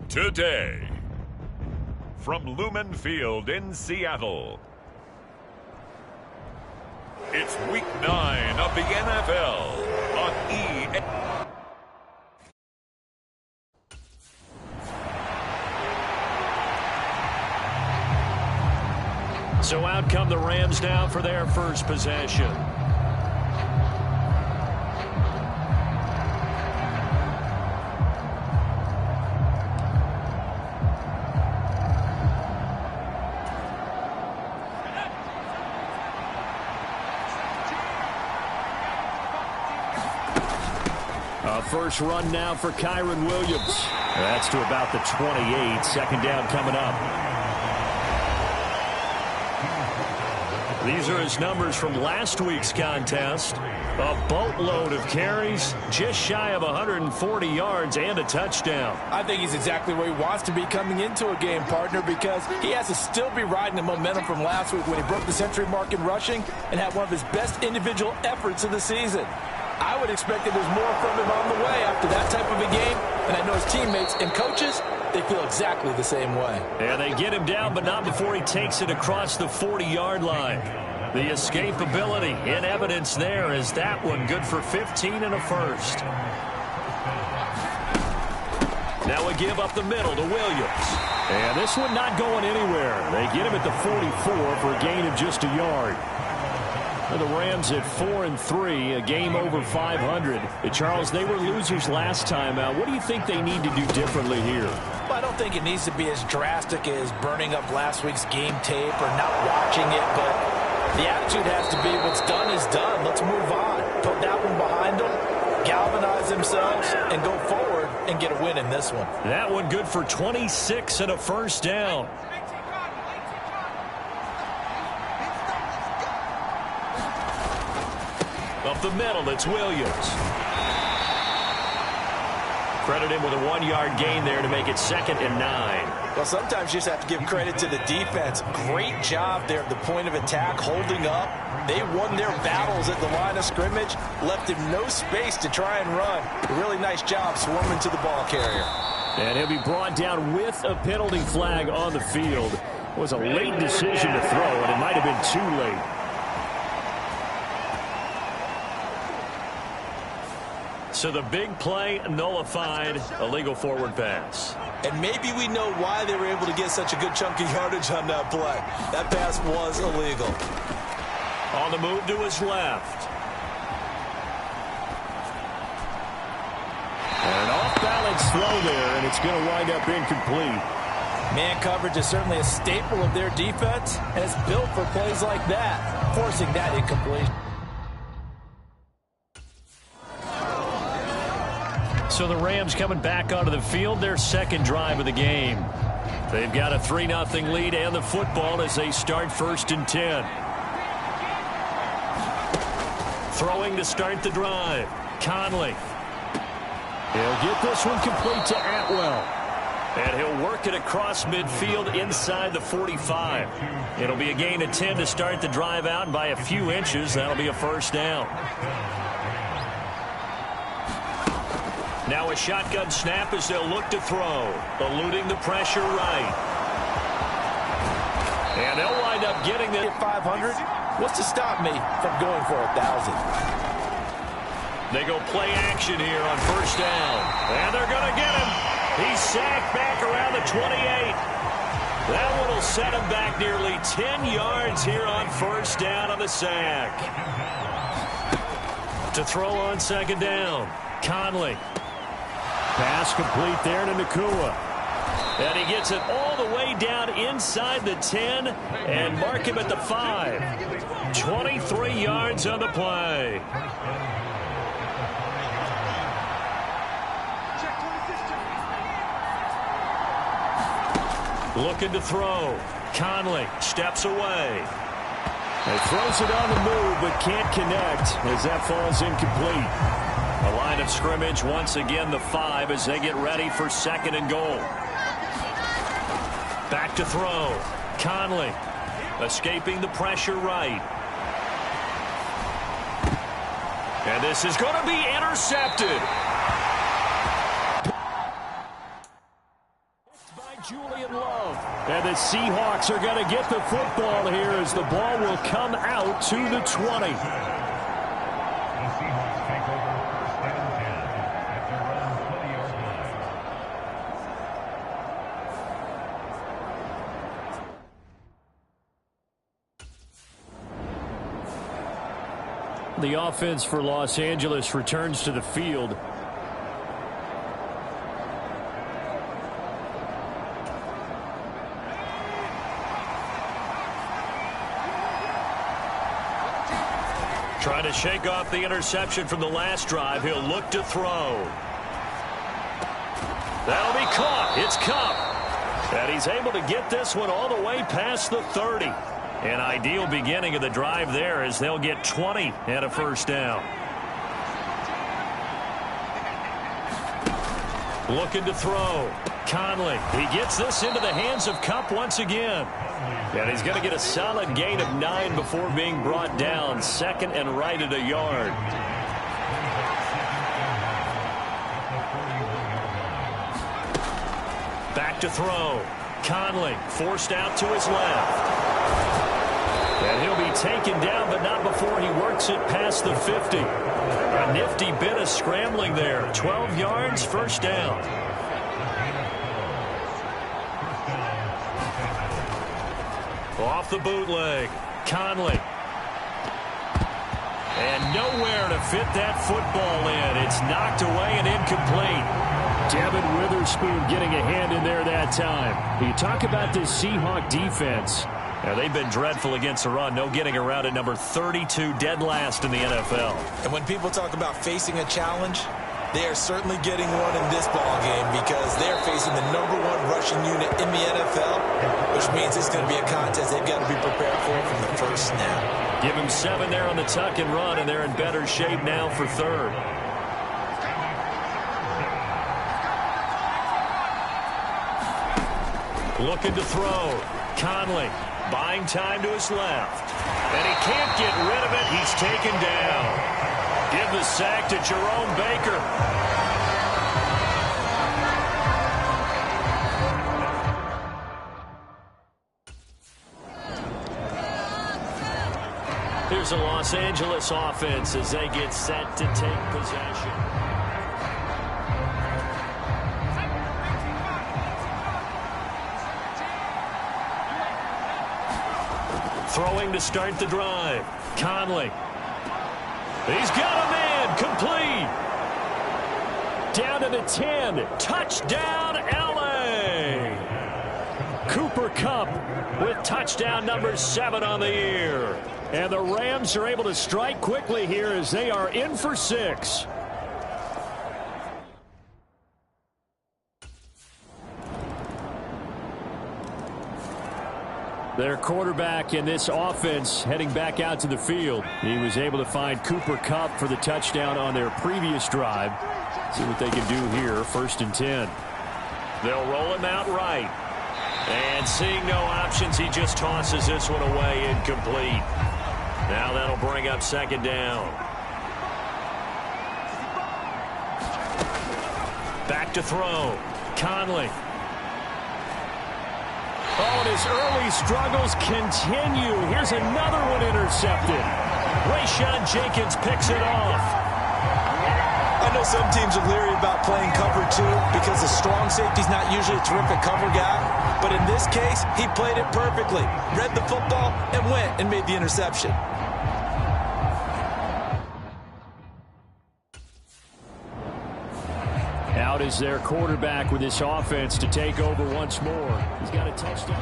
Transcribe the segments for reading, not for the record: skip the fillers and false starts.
Today, from Lumen Field in Seattle, it's Week 9 of the NFL on EA. So out come the Rams now for their first possession. First run now for Kyron Williams. That's to about the 28. Second down coming up. These are his numbers from last week's contest. A boatload of carries, just shy of 140 yards and a touchdown. I think he's exactly where he wants to be coming into a game, partner, because he has to still be riding the momentum from last week when he broke the century mark in rushing and had one of his best individual efforts of the season. I would expect that there's more from him on the way after that type of a game, and I know his teammates and coaches, they feel exactly the same way. Yeah, they get him down, but not before he takes it across the 40-yard line. The escapability in evidence there is that one good for 15 and a first. Now we give up the middle to Williams. And this one not going anywhere. They get him at the 44 for a gain of just a yard. The Rams at 4-3, a game over 500. Charles, they were losers last time out. What do you think they need to do differently here? Well, I don't think it needs to be as drastic as burning up last week's game tape or not watching it, but the attitude has to be what's done is done. Let's move on. Put that one behind them, galvanize themselves, and go forward and get a win in this one. That one good for 26 and a first down. Up the middle, it's Williams. Credit him with a 1-yard gain there to make it 2nd and 9. Well, sometimes you just have to give credit to the defense. Great job there at the point of attack, holding up. They won their battles at the line of scrimmage, left him no space to try and run. A really nice job swarming to the ball carrier. And he'll be brought down with a penalty flag on the field. It was a late decision to throw, and it might have been too late. So the big play nullified, illegal forward pass. And maybe we know why they were able to get such a good chunk of yardage on that play. That pass was illegal. On the move to his left. And an off-balance throw there, and it's going to wind up incomplete. Man coverage is certainly a staple of their defense, and it's built for plays like that, forcing that incompletion. So the Rams coming back onto the field, their second drive of the game. They've got a 3-0 lead and the football as they start 1st and 10. Throwing to start the drive. Conley. He'll get this one complete to Atwell. And he'll work it across midfield inside the 45. It'll be a gain of 10 to start the drive out, and by a few inches, that'll be a first down. Now a shotgun snap as they'll look to throw. Eluding the pressure right. And they'll wind up getting the 500. What's to stop me from going for 1,000? They go play action here on first down. And they're going to get him. He's sacked back around the 28. That one will set him back nearly 10 yards here on first down on the sack. To throw on 2nd down. Conley. Pass complete there to Nakua. And he gets it all the way down inside the 10 and mark him at the 5. 23 yards on the play. Looking to throw. Conley steps away. He throws it on the move but can't connect as that falls incomplete. A line of scrimmage once again the 5 as they get ready for 2nd and goal. Back to throw. Conley escaping the pressure right. And this is going to be intercepted. Julian Love. And the Seahawks are going to get the football here as the ball will come out to the 20. The offense for Los Angeles returns to the field. Trying to shake off the interception from the last drive. He'll look to throw. That'll be caught. It's Cup. And he's able to get this one all the way past the 30. An ideal beginning of the drive there as they'll get 20 and a first down. Looking to throw. Conley. He gets this into the hands of Cup once again. And he's going to get a solid gain of 9 before being brought down. Second and right at a yard. Back to throw. Conley forced out to his left. And he'll be taken down, but not before he works it past the 50. A nifty bit of scrambling there. 12 yards, first down. Off the bootleg. Conley. And nowhere to fit that football in. It's knocked away and incomplete. Devin Witherspoon getting a hand in there that time. You talk about this Seahawk defense. Now, they've been dreadful against the run. No getting around at number 32, dead last in the NFL. And when people talk about facing a challenge, they are certainly getting one in this ball game because they're facing the #1 rushing unit in the NFL, which means it's going to be a contest they've got to be prepared for from the first snap. Give them 7 there on the tuck and run, and they're in better shape now for third. Looking to throw. Conley. Buying time to his left. And he can't get rid of it. He's taken down. Give the sack to Jerome Baker. Here's a Los Angeles offense as they get set to take possession. Throwing to start the drive. Conley. He's got a man. Complete. Down to the 10. Touchdown, L.A. Cooper Kupp with touchdown number 7 on the year. And the Rams are able to strike quickly here as they are in for 6. Their quarterback in this offense heading back out to the field. He was able to find Cooper Kupp for the touchdown on their previous drive. See what they can do here. 1st and 10. They'll roll him out right. And seeing no options, he just tosses this one away incomplete. Now that'll bring up 2nd down. Back to throw. Conley. Oh, and his early struggles continue. Here's another one intercepted. Rayshawn Jenkins picks it off. I know some teams are leery about playing cover 2 because the strong safety's not usually a terrific cover guy. But in this case, he played it perfectly. Read the football and went and made the interception. Out is their quarterback with this offense to take over once more. He's got a touchdown.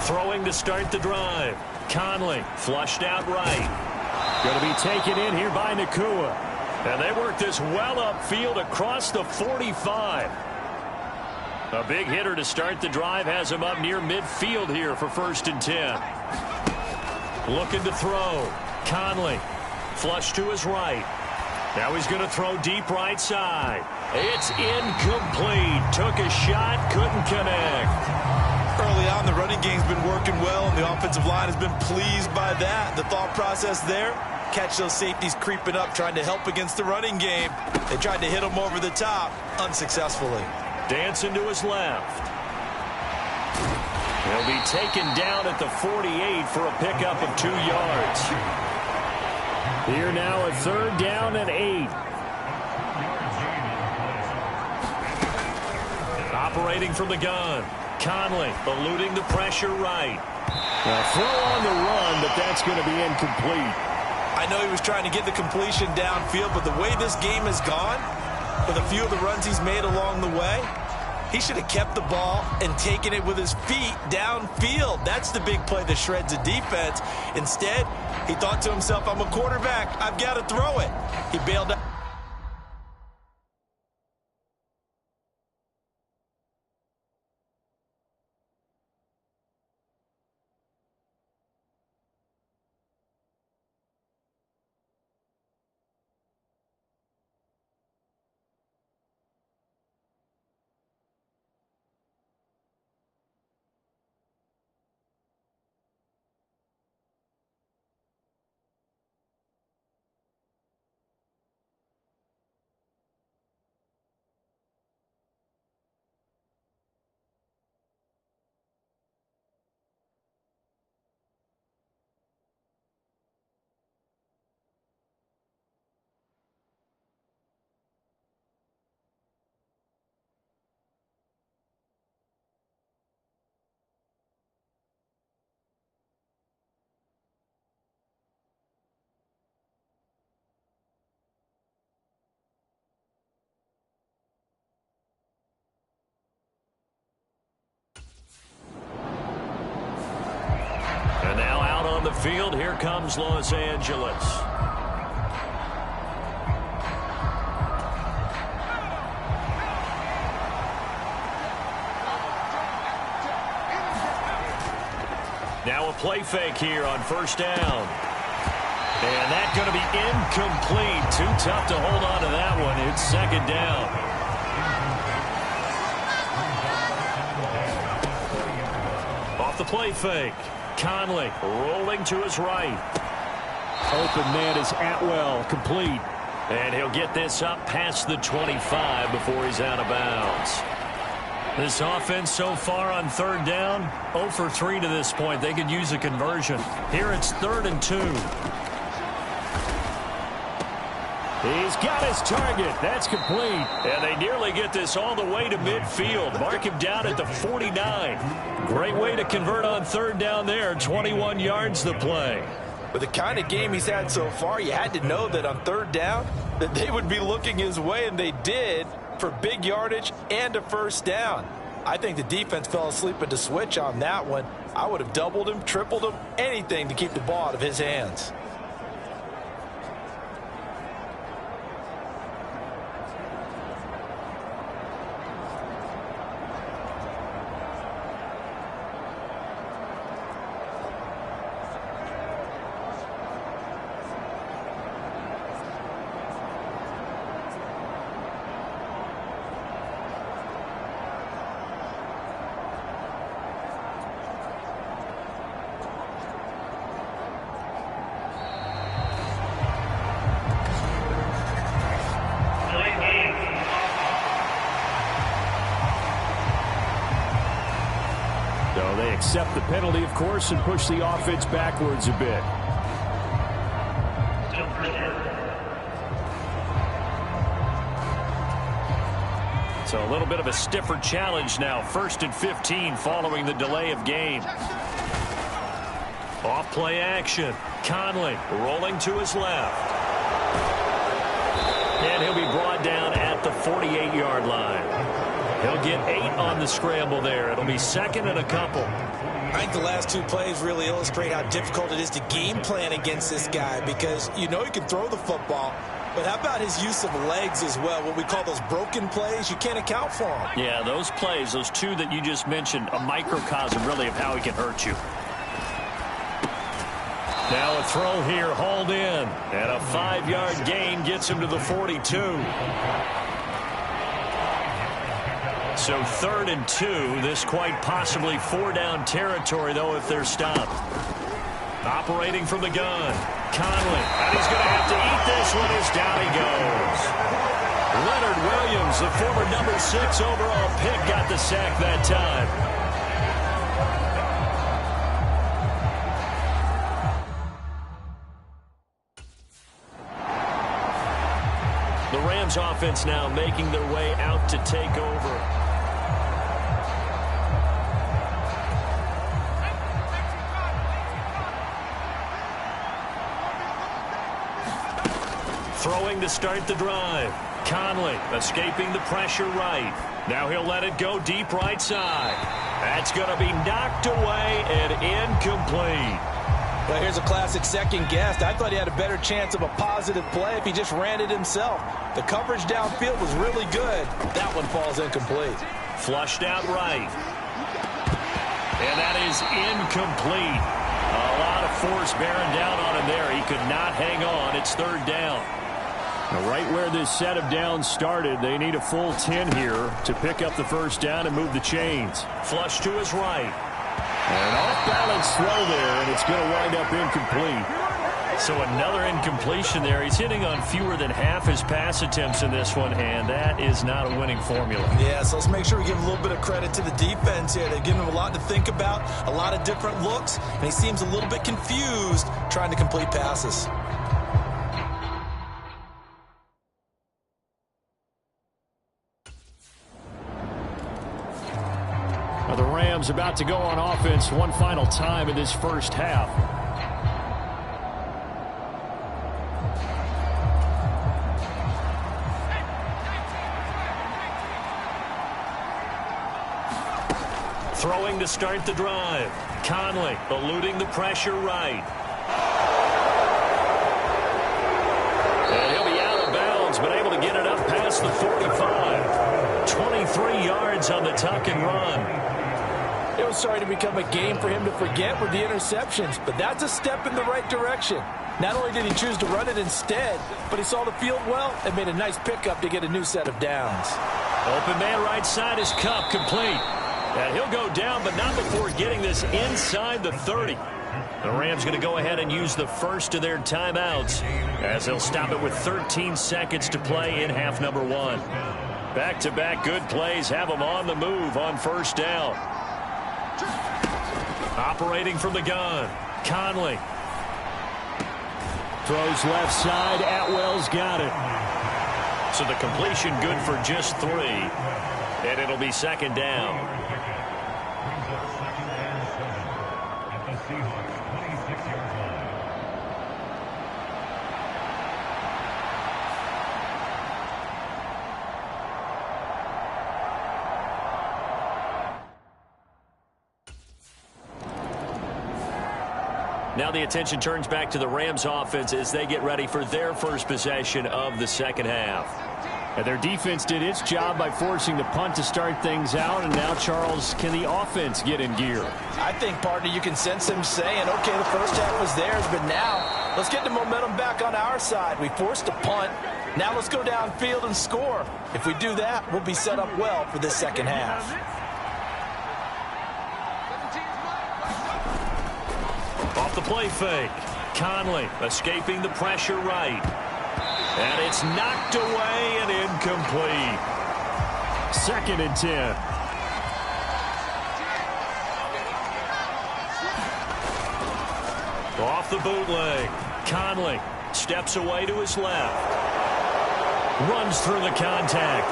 Throwing to start the drive. Conley flushed out right. Going to be taken in here by Nakua. And they work this well upfield across the 45. A big hitter to start the drive has him up near midfield here for 1st and 10. Looking to throw. Conley. Flush to his right. Now he's going to throw deep right side. It's incomplete. Took a shot, couldn't connect. Early on, the running game's been working well, and the offensive line has been pleased by that. The thought process there, Catch those safeties creeping up, trying to help against the running game. They tried to hit him over the top, unsuccessfully. Dancing to his left. He'll be taken down at the 48 for a pickup of 2 yards. Here now a 3rd down and 8. Operating from the gun. Conley eluding the pressure right. A throw on the run, but that's going to be incomplete. I know he was trying to get the completion downfield, but the way this game has gone, with a few of the runs he's made along the way, he should have kept the ball and taken it with his feet downfield. That's the big play that shreds a defense. Instead, he thought to himself, I'm a quarterback. I've got to throw it. He bailed out. And now out on the field, here comes Los Angeles. Now a play fake here on 1st down. And that's going to be incomplete. Too tough to hold on to that one. It's 2nd down. Off the play fake. Conley rolling to his right. Open man is Atwell, complete. And he'll get this up past the 25 before he's out of bounds. This offense so far on 3rd down, 0 for 3 to this point. They could use a conversion. Here it's 3rd and 2. He's got his target. That's complete. And they nearly get this all the way to midfield. Mark him down at the 49. Great way to convert on 3rd down there. 21 yards the play. With the kind of game he's had so far, you had to know that on 3rd down that they would be looking his way, and they did, for big yardage and a 1st down. I think the defense fell asleep at the switch on that one. I would have doubled him, tripled him, anything to keep the ball out of his hands. They accept the penalty, of course, and push the offense backwards a bit. So a little bit of a stiffer challenge now. 1st and 15 following the delay of game. Off play action. Conley rolling to his left. And he'll be brought down at the 48-yard line. He'll get 8 on the scramble there. It'll be 2nd and a couple. I think the last 2 plays really illustrate how difficult it is to game plan against this guy, because you know he can throw the football, but how about his use of legs as well? What we call those broken plays, you can't account for them. Yeah, those plays, those 2 that you just mentioned, a microcosm really of how he can hurt you. Now a throw here, hauled in, and a 5-yard gain gets him to the 42. So 3rd and 2, this quite possibly 4-down territory, though, if they're stopped. Operating from the gun, Conley. And he's going to have to eat this one as down he goes. Leonard Williams, the former #6 overall pick, got the sack that time. The Rams offense now making their way out to take over. Throwing to start the drive. Conley escaping the pressure right. Now he'll let it go deep right side. That's going to be knocked away and incomplete. Well, here's a classic second guess. I thought he had a better chance of a positive play if he just ran it himself. The coverage downfield was really good. That one falls incomplete. Flushed out right. And that is incomplete. A lot of force bearing down on him there. He could not hang on. It's third down. Now, right where this set of downs started, they need a full 10 here to pick up the first down and move the chains. Flush to his right. An off-balance throw there, and it's going to wind up incomplete. So another incompletion there. He's hitting on fewer than half his pass attempts in this one, and that is not a winning formula. Yeah, so let's make sure we give a little bit of credit to the defense here. They've given him a lot to think about, a lot of different looks, and he seems a little bit confused trying to complete passes. The Rams about to go on offense one final time in this first half. Throwing to start the drive. Conley eluding the pressure right. And he'll be out of bounds, but able to get it up past the 45. 23 yards on the tuck and run. It was starting to become a game for him to forget with the interceptions, but that's a step in the right direction. Not only did he choose to run it instead, but he saw the field well and made a nice pickup to get a new set of downs. Open man right side is Cup complete. And he'll go down, but not before getting this inside the 30. The Rams going to go ahead and use the first of their timeouts as they'll stop it with 13 seconds to play in half number one. Back-to-back good plays have them on the move on first down. Operating from the gun, Conley. Throws left side, Atwell's got it. So the completion good for just 3. And it'll be second down. Now the attention turns back to the Rams offense as they get ready for their first possession of the second half. And their defense did its job by forcing the punt to start things out. And now, Charles, can the offense get in gear? I think, partner, you can sense him saying, okay, the first half was theirs, but now let's get the momentum back on our side. We forced a punt. Now let's go downfield and score. If we do that, we'll be set up well for this second half. Off the play fake. Conley escaping the pressure right. And it's knocked away and incomplete. 2nd and 10. Off the bootleg. Conley steps away to his left. Runs through the contact.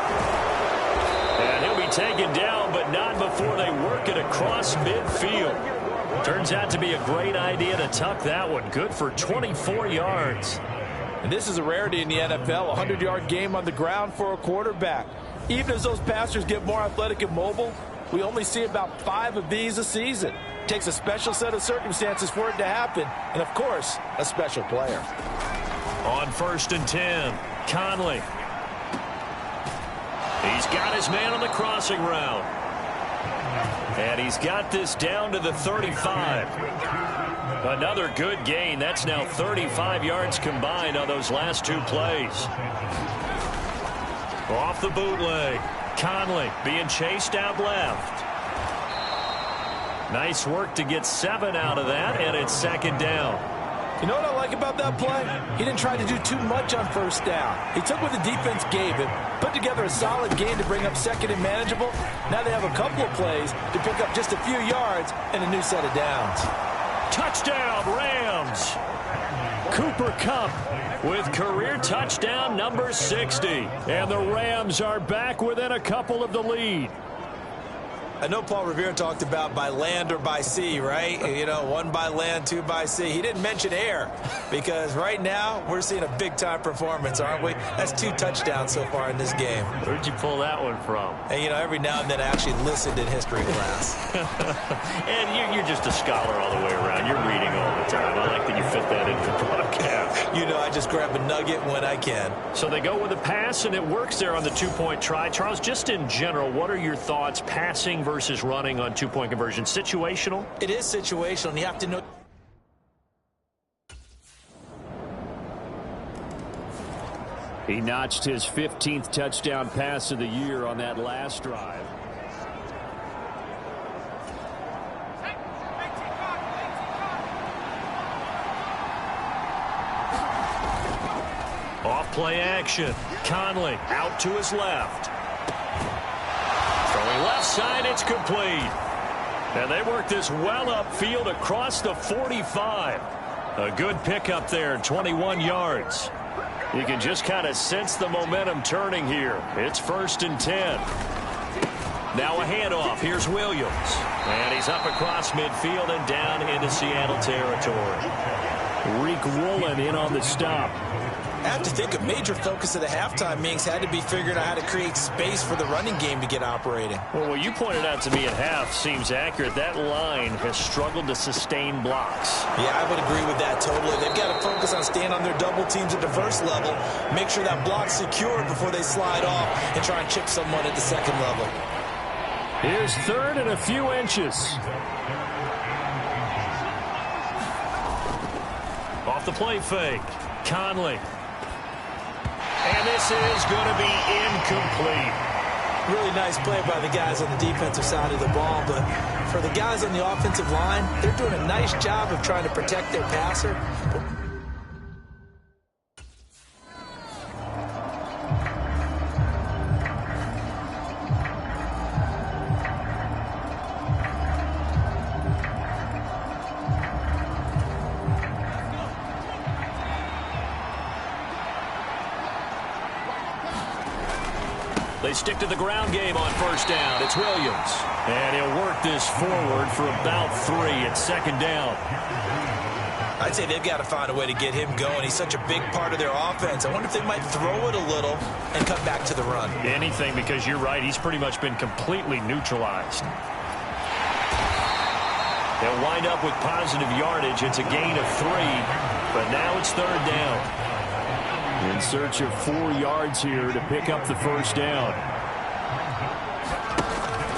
And he'll be taken down, but not before they work it across midfield. Turns out to be a great idea to tuck that one. Good for 24 yards. And this is a rarity in the NFL, a 100-yard game on the ground for a quarterback. Even as those passers get more athletic and mobile, we only see about 5 of these a season. It takes a special set of circumstances for it to happen, and, of course, a special player. On 1st and 10, Conley. He's got his man on the crossing route. And he's got this down to the 35. Another good gain. That's now 35 yards combined on those last 2 plays. Off the bootleg. Conley being chased out left. Nice work to get 7 out of that, and it's second down. You know what I like about that play? He didn't try to do too much on first down. He took what the defense gave him, put together a solid game to bring up second and manageable. Now they have a couple of plays to pick up just a few yards and a new set of downs. Touchdown, Rams! Cooper Kupp with career touchdown number 60. And the Rams are back within a couple of the lead. I know Paul Revere talked about by land or by sea, right? You know, 1 by land, 2 by sea. He didn't mention air because right now we're seeing a big-time performance, aren't we? That's 2 touchdowns so far in this game. Where'd you pull that one from? And, you know, every now and then I actually listened in history class. And you're just a scholar all the way around. You're reading all the time. I like that you fit that into the broadcast. You know, I just grab a nugget when I can. So they go with a pass, and it works there on the 2-point try. Charles, just in general, what are your thoughts passing versus running on 2-point conversion? Situational? It is situational, and you have to know. He notched his 15th touchdown pass of the year on that last drive. Off play action. Conley out to his left. Throwing left side, it's complete. And they work this well upfield across the 45. A good pickup there, 21 yards. You can just kind of sense the momentum turning here. It's 1st and 10. Now a handoff. Here's Williams. And he's up across midfield and down into Seattle territory. Reek Woolen in on the stop. I have to think a major focus of the halftime meetings had to be figuring out how to create space for the running game to get operating. Well, what you pointed out to me at half seems accurate. That line has struggled to sustain blocks. Yeah, I would agree with that totally. They've got to focus on staying on their double teams at the first level, make sure that block's secured before they slide off and try and chip someone at the second level. Here's 3rd and a few inches. Off the play fake. Conley. And this is going to be incomplete. Really nice play by the guys on the defensive side of the ball, but for the guys on the offensive line, they're doing a nice job of trying to protect their passer. They stick to the ground game on 1st down. It's Williams. And he'll work this forward for about 3 at 2nd down. I'd say they've got to find a way to get him going. He's such a big part of their offense. I wonder if they might throw it a little and cut back to the run. Anything, because you're right. He's pretty much been completely neutralized. They'll wind up with positive yardage. It's a gain of 3, but now it's 3rd down. In search of 4 yards here to pick up the 1st down.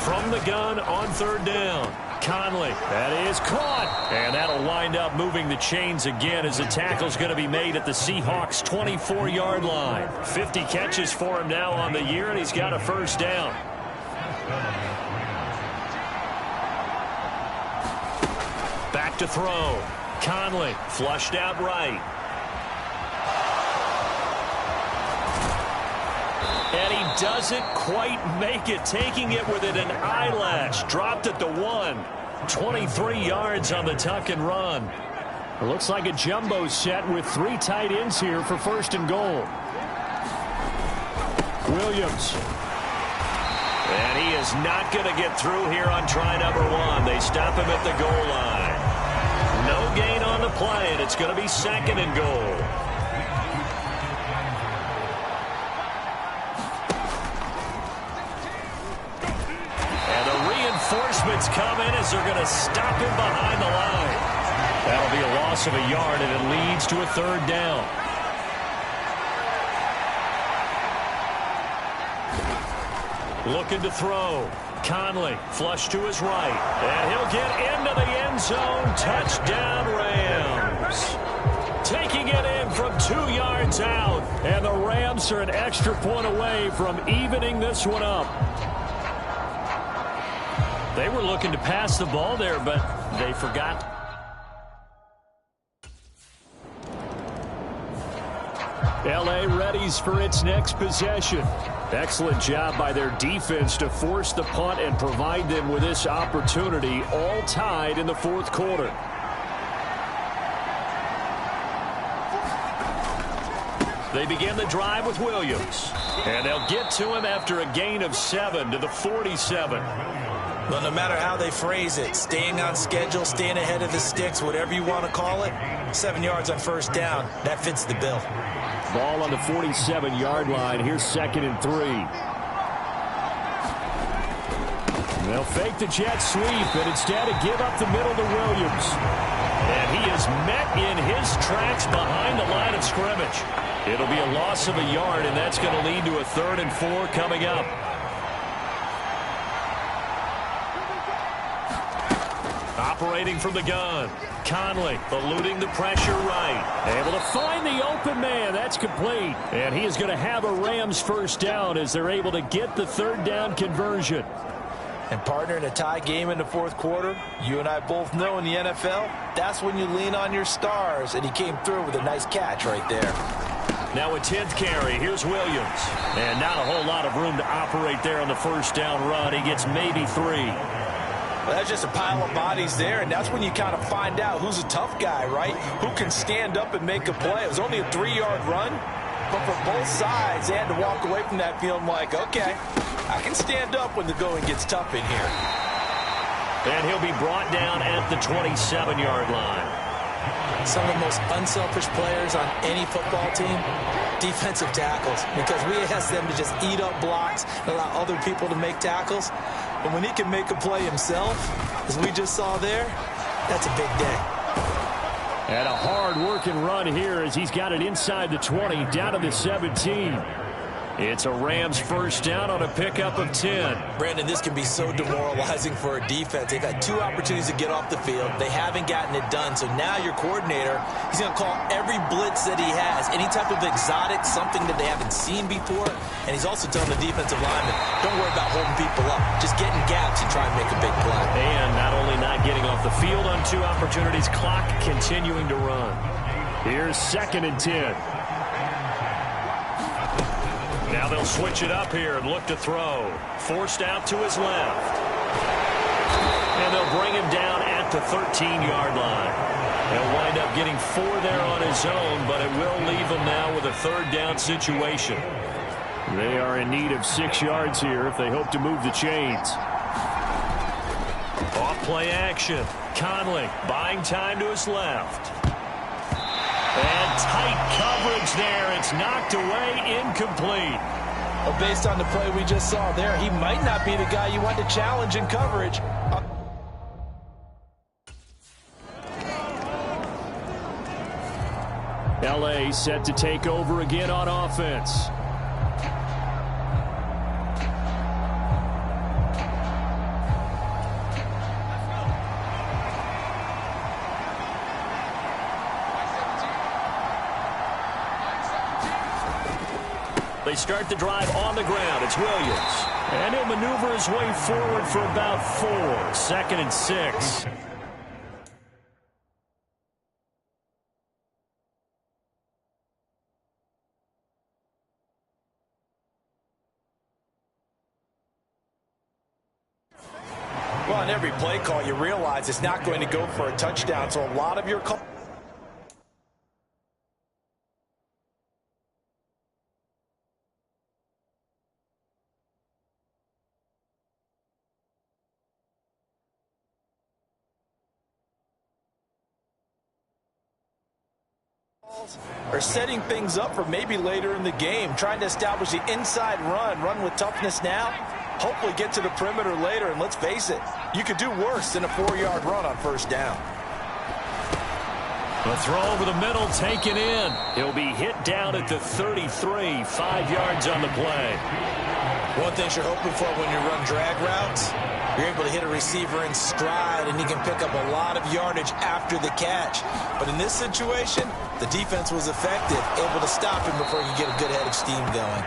From the gun on 3rd down. Conley, that is caught. And that'll wind up moving the chains again as the tackle's going to be made at the Seahawks' 24-yard line. 50 catches for him now on the year, and he's got a 1st down. Back to throw. Conley flushed out right. And he doesn't quite make it, taking it within an eyelash. Dropped at the 1. 23 yards on the tuck and run. It looks like a jumbo set with 3 tight ends here for 1st and goal. Williams. And he is not going to get through here on try number 1. They stop him at the goal line. No gain on the play, and it's going to be 2nd and goal. Reinforcements come in as they're going to stop him behind the line. That'll be a loss of a yard, and it leads to a 3rd down. Looking to throw. Conley flush to his right. And he'll get into the end zone. Touchdown, Rams. Taking it in from 2 yards out. And the Rams are an extra point away from evening this one up. They were looking to pass the ball there, but they forgot. L.A. readies for its next possession. Excellent job by their defense to force the punt and provide them with this opportunity, all tied in the fourth quarter. They begin the drive with Williams. And they'll get to him after a gain of 7 to the 47. Well, no matter how they phrase it, staying on schedule, staying ahead of the sticks, whatever you want to call it, 7 yards on first down, that fits the bill. Ball on the 47-yard line. Here's 2nd and 3. They'll fake the jet sweep and instead give up the middle to Williams. And he is met in his tracks behind the line of scrimmage. It'll be a loss of a yard, and that's going to lead to a 3rd and 4 coming up. Operating from the gun. Conley eluding the pressure right. Able to find the open man. That's complete. And he is going to have a Rams first down as they're able to get the 3rd down conversion. And partner, in a tie game in the fourth quarter, you and I both know in the NFL, that's when you lean on your stars. And he came through with a nice catch right there. Now a 10th carry. Here's Williams. And not a whole lot of room to operate there on the first down run. He gets maybe 3. Well, that's just a pile of bodies there, and that's when you kind of find out who's a tough guy, right? Who can stand up and make a play. It was only a 3-yard run, but for both sides, they had to walk away from that feeling like, okay, I can stand up when the going gets tough in here. And he'll be brought down at the 27-yard line. Some of the most unselfish players on any football team, defensive tackles, because we ask them to just eat up blocks and allow other people to make tackles. But when he can make a play himself, as we just saw there, that's a big day. And a hard-working run here as he's got it inside the 20, down to the 17. It's a Rams first down on a pickup of 10. Brandon, this can be so demoralizing for a defense. They've had 2 opportunities to get off the field. They haven't gotten it done. So now your coordinator, he's going to call every blitz that he has, any type of exotic, something that they haven't seen before. And he's also telling the defensive lineman, don't worry about holding people up. Just get in gaps and try and make a big play. And not only not getting off the field on 2 opportunities, clock continuing to run. Here's 2nd and 10. Now they'll switch it up here and look to throw. Forced out to his left. And they'll bring him down at the 13-yard line. He'll wind up getting 4 there on his own, but it will leave him now with a 3rd down situation. They are in need of 6 yards here if they hope to move the chains. Off play action. Conley buying time to his left. And tight coverage there. It's knocked away, incomplete. Well, based on the play we just saw there, he might not be the guy you want to challenge in coverage. L.A. set to take over again on offense. They start the drive on the ground. It's Williams. And he'll maneuver his way forward for about 4. 2nd and 6. Well, on every play call, you realize it's not going to go for a touchdown. So a lot of your calls. Are setting things up for maybe later in the game, trying to establish the inside run with toughness now, hopefully get to the perimeter later, and let's face it, you could do worse than a 4-yard run on first down. The throw over the middle taken in. He'll be hit down at the 33, 5 yards on the play. One thing you're hoping for when you run drag routes, you're able to hit a receiver in stride, and he can pick up a lot of yardage after the catch. But in this situation, the defense was effective, able to stop him before he could get a good head of steam going.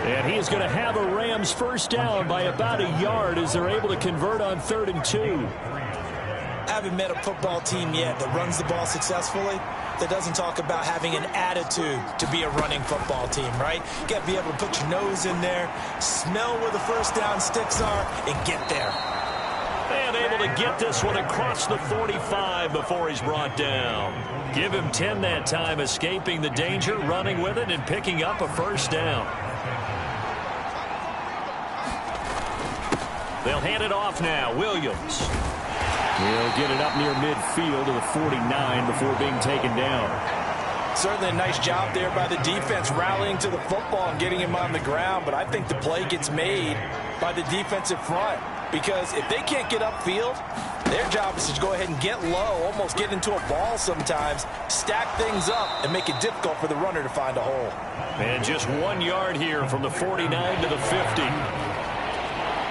And he is going to have a Rams first down by about a yard as they're able to convert on 3rd and 2. I haven't met a football team yet that runs the ball successfully that doesn't talk about having an attitude to be a running football team, right? You got to be able to put your nose in there, smell where the first down sticks are, and get there. And able to get this one across the 45 before he's brought down. Give him 10 that time, escaping the danger, running with it, and picking up a first down. They'll hand it off now. Williams. He'll get it up near midfield to the 49 before being taken down. Certainly a nice job there by the defense rallying to the football and getting him on the ground, but I think the play gets made by the defensive front because if they can't get upfield, their job is to go ahead and get low, almost get into a ball sometimes, stack things up, and make it difficult for the runner to find a hole. And just 1 yard here from the 49 to the 50.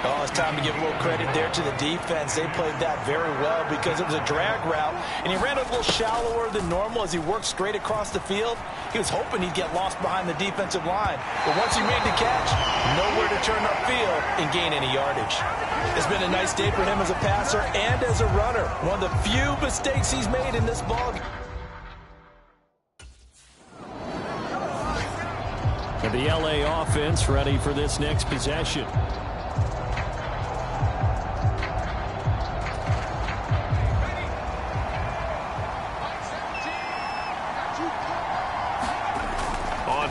Oh, it's time to give a little credit there to the defense. They played that very well because it was a drag route, and he ran a little shallower than normal as he worked straight across the field. He was hoping he'd get lost behind the defensive line, but once he made the catch, nowhere to turn upfield and gain any yardage. It's been a nice day for him as a passer and as a runner. One of the few mistakes he's made in this ball game. And the LA offense ready for this next possession.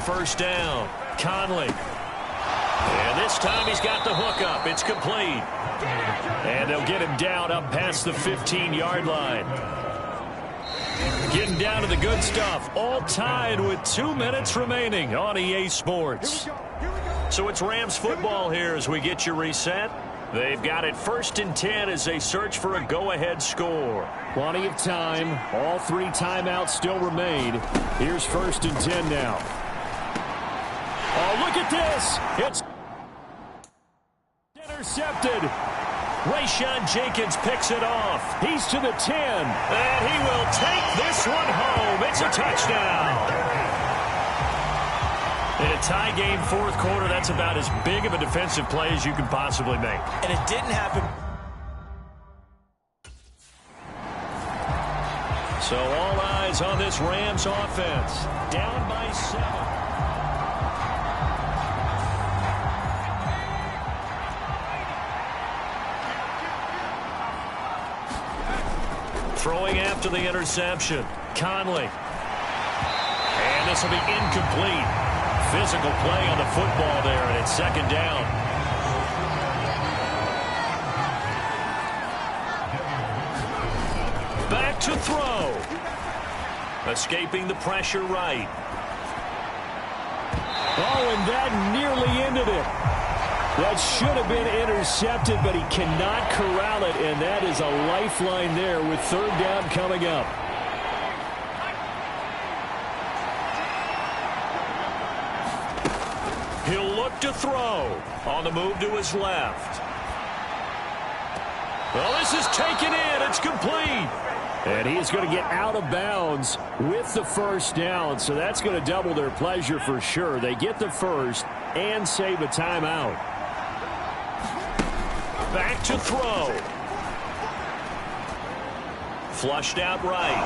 First down, Conley. And this time he's got the hook up. It's complete. And they'll get him down up past the 15-yard line. Getting down to the good stuff. All tied with 2 minutes remaining on EA Sports. So it's Rams football here as we get you reset. They've got it 1st and 10 as they search for a go-ahead score. Plenty of time. All 3 timeouts still remain. Here's 1st and 10 now. Oh, look at this. It's intercepted. Rayshawn Jenkins picks it off. He's to the 10. And he will take this one home. It's a touchdown. In a tie game 4th quarter, that's about as big of a defensive play as you can possibly make. And it didn't happen. So all eyes on this Rams offense. Down by 7. Throwing after the interception. Conley. And this will be incomplete. Physical play on the football there, and it's 2nd down. Back to throw. Escaping the pressure right. Oh, and that nearly ended it. That should have been intercepted, but he cannot corral it, and that is a lifeline there with 3rd down coming up. He'll look to throw. On the move to his left. Well, this is taken in. It's complete. And he is going to get out of bounds with the first down, so that's going to double their pleasure for sure. They get the first and save a timeout. Back to throw. Flushed out right.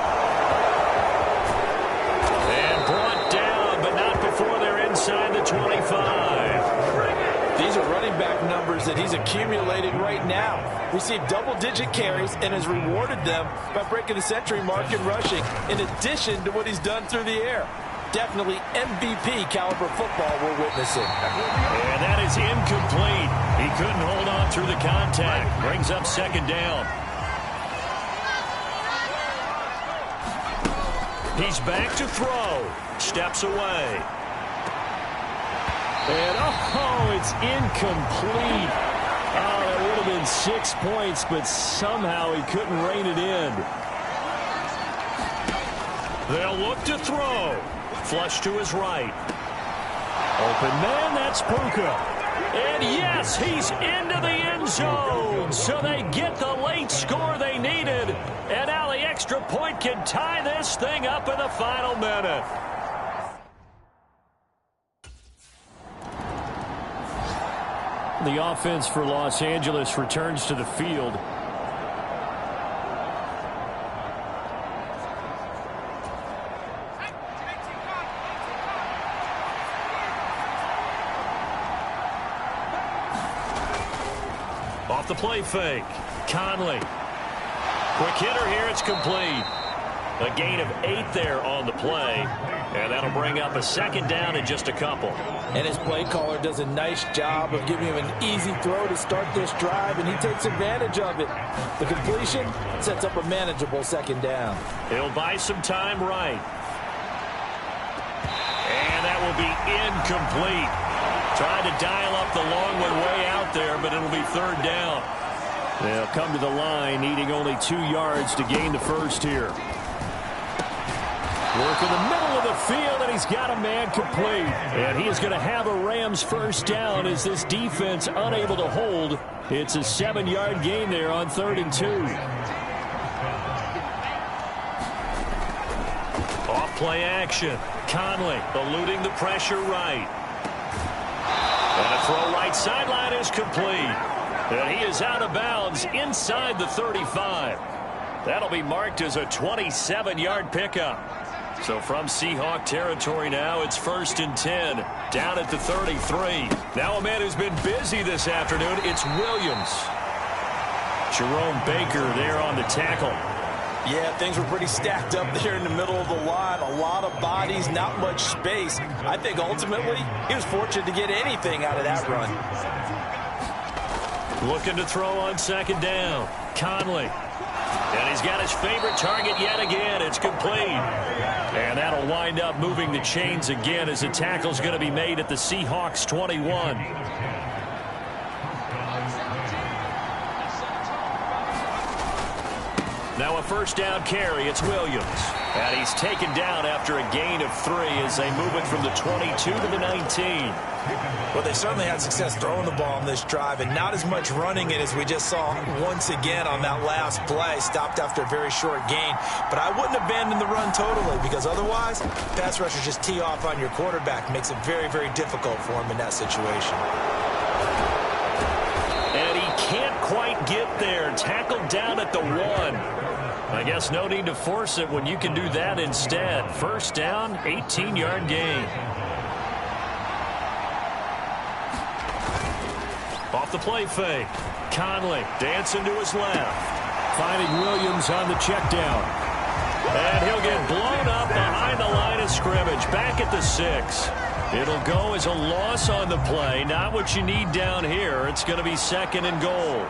And brought down, but not before they're inside the 25. These are running back numbers that he's accumulated right now. Received double-digit carries and has rewarded them by breaking the century mark in rushing, in addition to what he's done through the air. Definitely MVP caliber football we're witnessing. And that is incomplete. He couldn't hold on through the contact. Brings up 2nd down. He's back to throw. Steps away. And, oh, it's incomplete. Oh, that would have been 6 points, but somehow he couldn't rein it in. They'll look to throw. Flush to his right. Open man, that's Puka. And yes, he's into the end zone. So they get the late score they needed. And now the extra point can tie this thing up in the final minute. The offense for Los Angeles returns to the field. Off the play fake. Conley. Quick hitter here. It's complete. A gain of 8 there on the play. And that'll bring up a second down in just a couple. And his play caller does a nice job of giving him an easy throw to start this drive, and he takes advantage of it. The completion sets up a manageable second down. He'll buy some time right. And that will be incomplete. Trying to dial up the long one way out there, but it'll be third down. They'll come to the line, needing only 2 yards to gain the first here. Work in the middle of the field, and he's got a man complete. And he is going to have a Rams first down as this defense unable to hold. It's a 7-yard gain there on 3rd and 2. Off play action. Conley eluding the pressure right. And a throw right sideline is complete. And he is out of bounds inside the 35. That'll be marked as a 27-yard pickup. So from Seahawk territory now, it's 1st and 10, down at the 33. Now a man who's been busy this afternoon, it's Williams. Jerome Baker there on the tackle. Yeah, things were pretty stacked up there in the middle of the line. A lot of bodies, not much space. I think ultimately he was fortunate to get anything out of that run. Looking to throw on 2nd down. Conley. And he's got his favorite target yet again. It's complete. And that'll wind up moving the chains again as the tackle's going to be made at the Seahawks 21. Now a first down carry. It's Williams. And he's taken down after a gain of 3 as they move it from the 22 to the 19. Well, they certainly had success throwing the ball on this drive and not as much running it as we just saw once again on that last play. Stopped after a very short gain. But I wouldn't abandon the run totally because otherwise, pass rushers just tee off on your quarterback. Makes it very, very difficult for him in that situation. And he can't quite get there. Tackled down at the 1. I guess no need to force it when you can do that instead. First down, 18-yard gain. Off the play fake. Conley dancing to his left. Finding Williams on the check down. And he'll get blown up behind the line of scrimmage. Back at the 6. It'll go as a loss on the play. Not what you need down here. It's going to be 2nd and goal.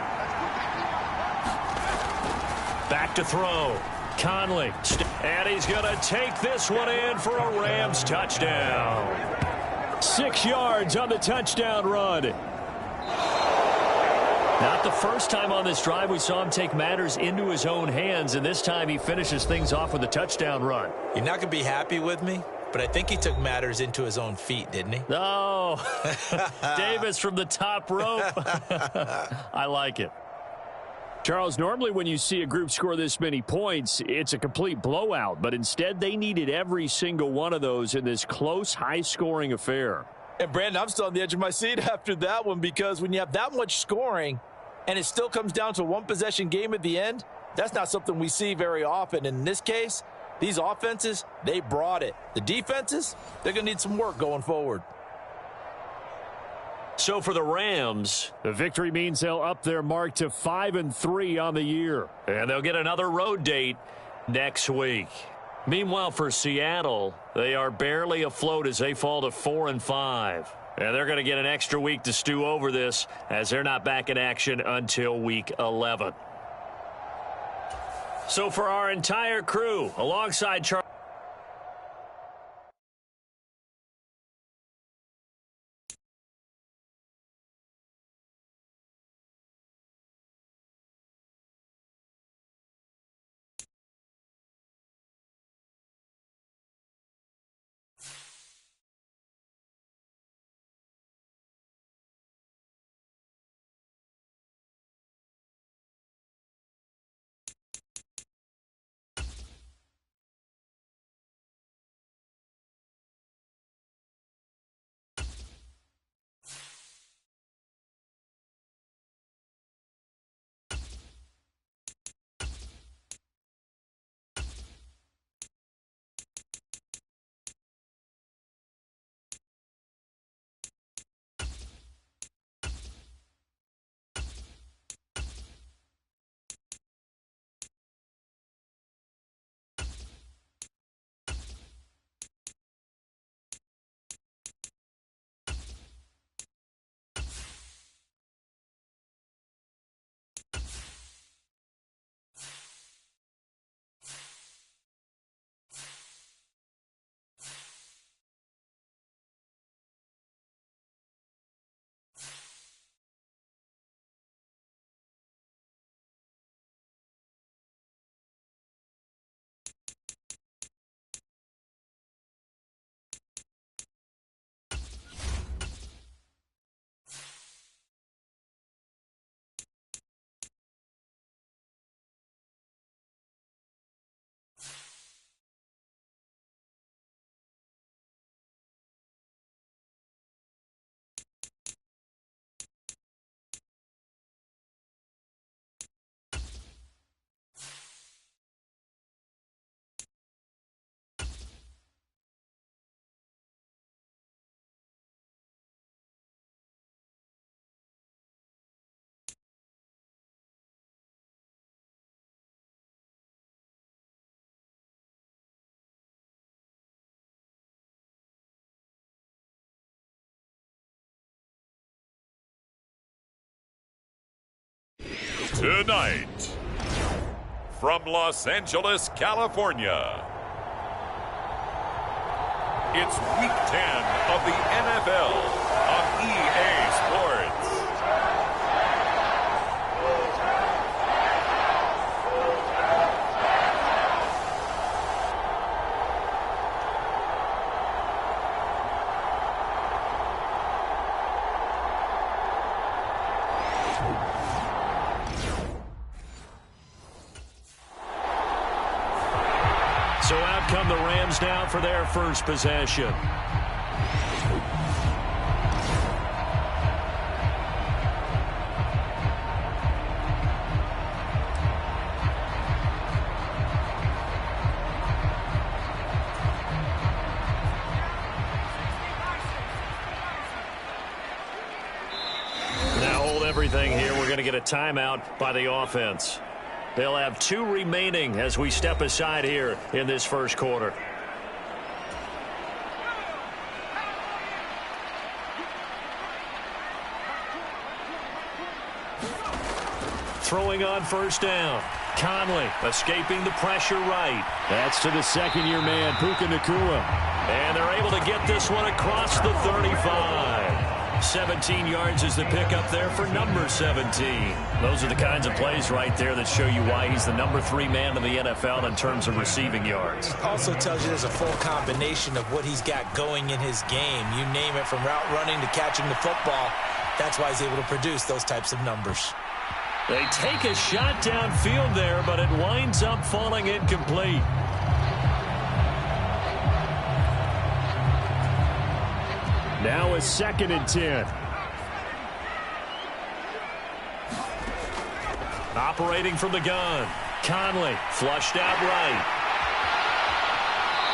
Back to throw. Conley. And he's going to take this one in for a Rams touchdown. 6 yards on the touchdown run. Not the first time on this drive we saw him take matters into his own hands, and this time he finishes things off with a touchdown run. You're not going to be happy with me, but I think he took matters into his own feet, didn't he? No. Davis from the top rope. I like it. Charles, normally when you see a group score this many points, it's a complete blowout, but instead they needed every single one of those in this close, high-scoring affair. And, Brandon, I'm still on the edge of my seat after that one because when you have that much scoring and it still comes down to a one-possession game at the end, that's not something we see very often. And in this case, these offenses, they brought it. The defenses, they're going to need some work going forward. So for the Rams, the victory means they'll up their mark to 5-3 on the year. And they'll get another road date next week. Meanwhile, for Seattle, they are barely afloat as they fall to 4-5. And they're going to get an extra week to stew over this as they're not back in action until week 11. So for our entire crew, alongside Charles. Tonight, from Los Angeles, California, it's Week 10 of the NFL on EA Sports. So out come the Rams now for their first possession. Now hold everything here. We're going to get a timeout by the offense. They'll have 2 remaining as we step aside here in this first quarter. Throwing on first down. Conley escaping the pressure right. That's to the second-year man, Puka Nacua. And they're able to get this one across the 35. 17 yards is the pickup there for number 17. Those are the kinds of plays right there that show you why he's the number 3 man in the NFL in terms of receiving yards. Also tells you there's a full combination of what he's got going in his game. You name it, from route running to catching the football. That's why he's able to produce those types of numbers. They take a shot downfield there, but it winds up falling incomplete. Now a 2nd and 10. Operating from the gun. Conley flushed out right.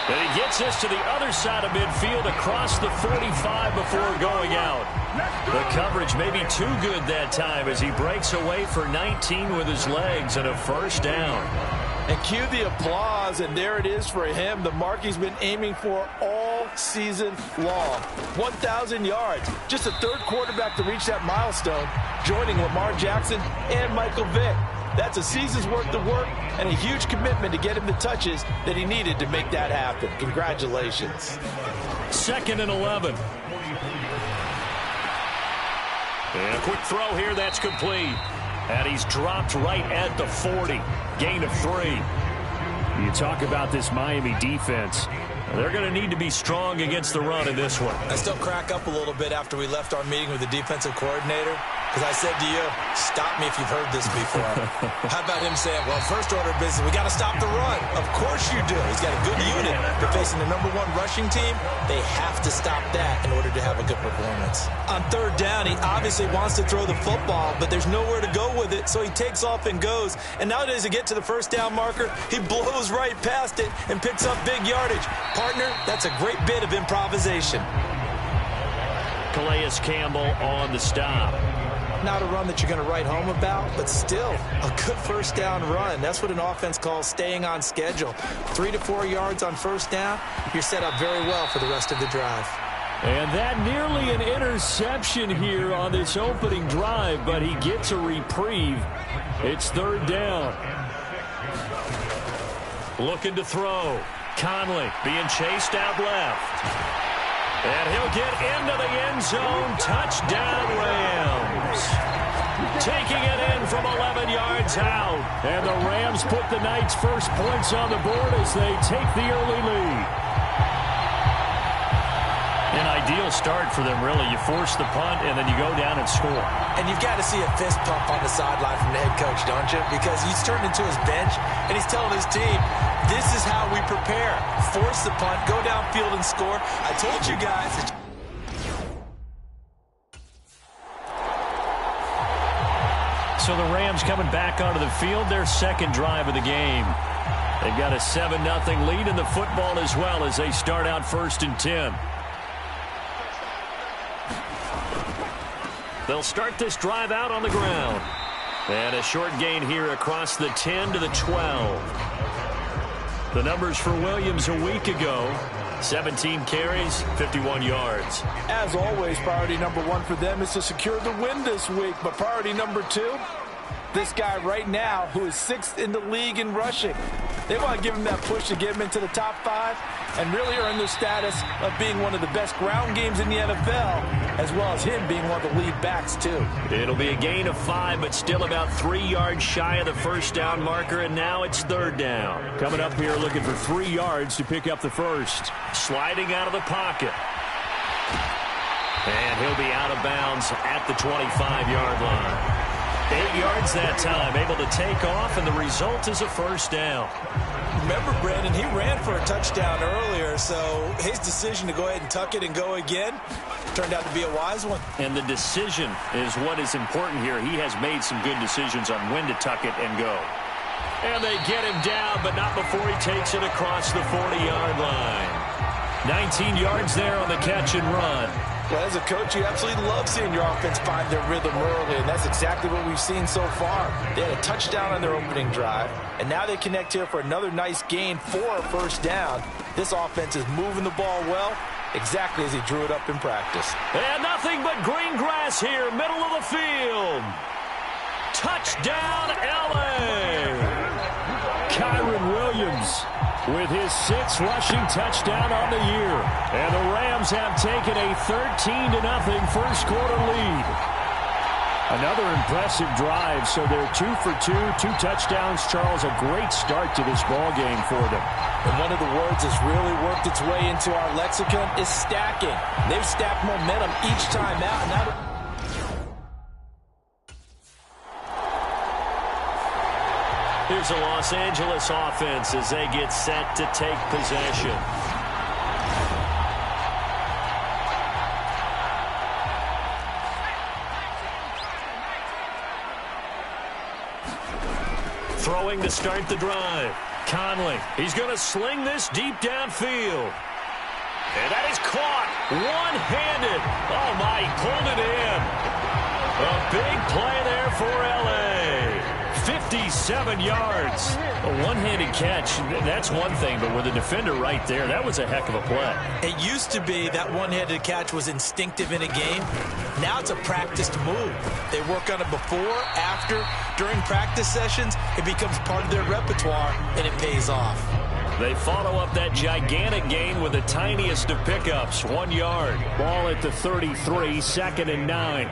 And he gets this to the other side of midfield across the 45 before going out. The coverage may be too good that time as he breaks away for 19 with his legs and a first down. And cue the applause, and there it is for him, the mark he's been aiming for all season long. 1,000 yards. Just a 3rd quarterback to reach that milestone, joining Lamar Jackson and Michael Vick. That's a season's worth of work and a huge commitment to get him the touches that he needed to make that happen. Congratulations. 2nd and 11. And a quick throw here, that's complete. And he's dropped right at the 40. Gain of 3. You talk about this Miami defense. They're going to need to be strong against the run in this one. I still crack up a little bit after we left our meeting with the defensive coordinator, because I said to you, stop me if you've heard this before. How about him saying, well, first order of business, we got to stop the run. Of course you do. He's got a good unit. They're facing the #1 rushing team. They have to stop that in order to have a good performance. On 3rd down, he obviously wants to throw the football, but there's nowhere to go with it, so he takes off and goes. And nowadays, to get to the first down marker, he blows right past it and picks up big yardage. Partner, that's a great bit of improvisation. Calais Campbell on the stop. Not a run that you're going to write home about, but still a good first down run. That's what an offense calls staying on schedule. 3 to 4 yards on first down, you're set up very well for the rest of the drive. And that nearly an interception here on this opening drive, but he gets a reprieve. It's 3rd down. Looking to throw. Conley being chased out left. And he'll get into the end zone. Touchdown, Rams. Taking it in from 11 yards out. And the Rams put the night's first points on the board as they take the early lead. An ideal start for them, really. You force the punt, and then you go down and score. And you've got to see a fist pump on the sideline from the head coach, don't you? Because he's turned into his bench, and he's telling his team, this is how we prepare. Force the punt, go downfield and score. I told you guys. So the Rams coming back onto the field, their 2nd drive of the game. They've got a 7-0 lead in the football as well as they start out 1st and 10. They'll start this drive out on the ground. And a short gain here across the 10 to the 12. The numbers for Williams a week ago, 17 carries, 51 yards. As always, priority #1 for them is to secure the win this week. But priority #2, This guy right now, who is 6th in the league in rushing. They want to give him that push to get him into the top 5 and really earn the status of being one of the best ground games in the NFL, as well as him being one of the lead backs, too. It'll be a gain of 5, but still about 3 yards shy of the first down marker, and now it's 3rd down. Coming up here looking for 3 yards to pick up the first. Sliding out of the pocket. And he'll be out of bounds at the 25-yard line. 8 yards that time, able to take off, and the result is a first down. Remember, Brandon, he ran for a touchdown earlier, so his decision to go ahead and tuck it and go again turned out to be a wise one. And the decision is what is important here. He has made some good decisions on when to tuck it and go. And they get him down, but not before he takes it across the 40-yard line. 19 yards there on the catch and run. Well, as a coach, you absolutely love seeing your offense find their rhythm early, and that's exactly what we've seen so far. They had a touchdown on their opening drive, and now they connect here for another nice gain for a first down. This offense is moving the ball well, exactly as he drew it up in practice. And nothing but green grass here, middle of the field. Touchdown, L.A. Kyron Williams with his 6th rushing touchdown on the year. And the Rams have taken a 13-0 first quarter lead. Another impressive drive, so they're 2 for 2, 2 touchdowns. Charles, a great start to this ball game for them. And one of the words that's really worked its way into our lexicon is stacking. They've stacked momentum each time out, and now here's a Los Angeles offense as they get set to take possession. Throwing to start the drive. Conley, he's going to sling this deep downfield. And that is caught one-handed. Oh, my, he pulled it in. A big play there for L.A. 57 yards. A one-handed catch, that's one thing, but with a defender right there, that was a heck of a play. It used to be that one-handed catch was instinctive in a game. Now it's a practiced move. They work on it before, after, during practice sessions. It becomes part of their repertoire, and it pays off. They follow up that gigantic gain with the tiniest of pickups, 1 yard. Ball at the 33, 2nd and 9.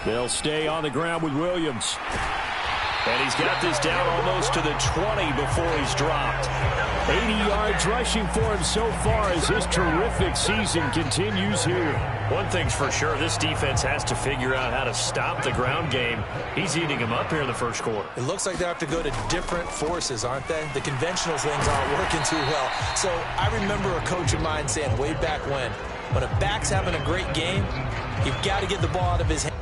They'll stay on the ground with Williams. And he's got this down almost to the 20 before he's dropped. 80 yards rushing for him so far as his terrific season continues here. One thing's for sure, this defense has to figure out how to stop the ground game. He's eating him up here in the first quarter. It looks like they have to go to different forces, aren't they? The conventional things aren't working too well. So I remember a coach of mine saying way back when a back's having a great game, you've got to get the ball out of his hand.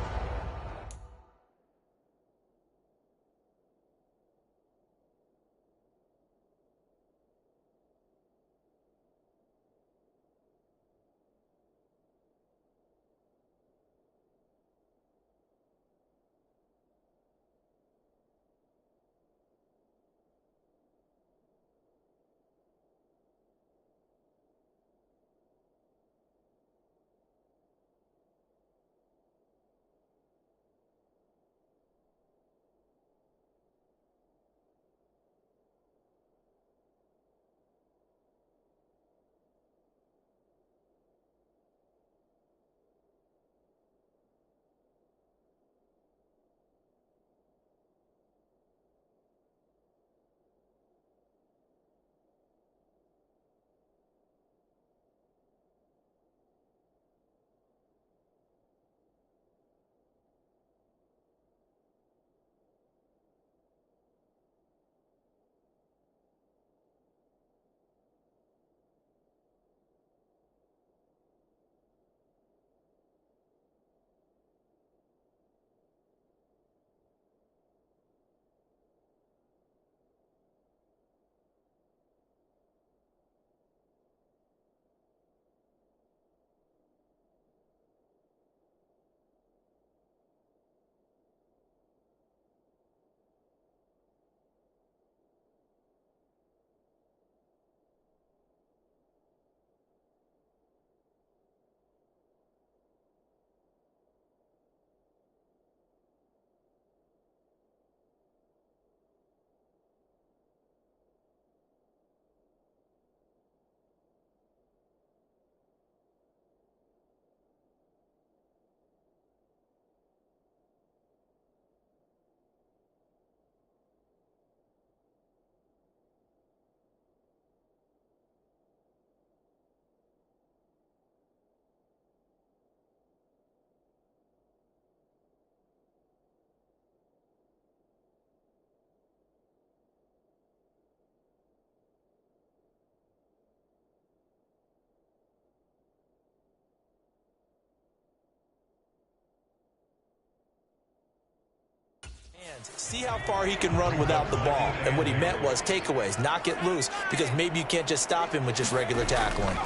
See how far he can run without the ball. And what he meant was takeaways, knock it loose, because maybe you can't just stop him with just regular tackling.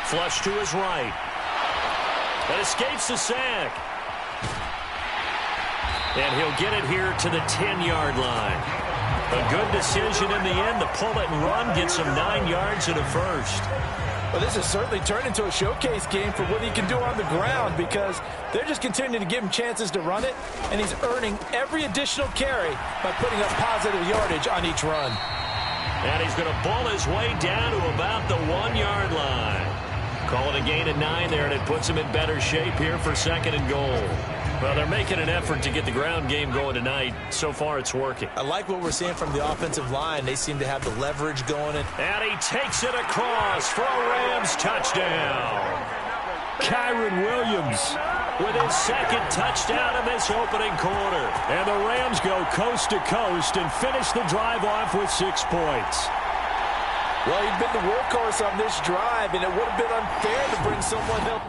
Flush to his right. That escapes the sack. And he'll get it here to the 10-yard line. A good decision in the end to pull it and run, get some 9 yards and a first. Well, this has certainly turned into a showcase game for what he can do on the ground because they're just continuing to give him chances to run it, and he's earning every additional carry by putting up positive yardage on each run. And he's going to bull his way down to about the 1-yard line. Call it a gain of 9 there, and it puts him in better shape here for 2nd and goal. Well, they're making an effort to get the ground game going tonight. So far, it's working. I like what we're seeing from the offensive line. They seem to have the leverage going. And he takes it across for a Rams touchdown. Kyron Williams with his 2nd touchdown in this opening quarter. And the Rams go coast to coast and finish the drive off with 6 points. Well, he's been the workhorse on this drive, and it would have been unfair to bring someone else.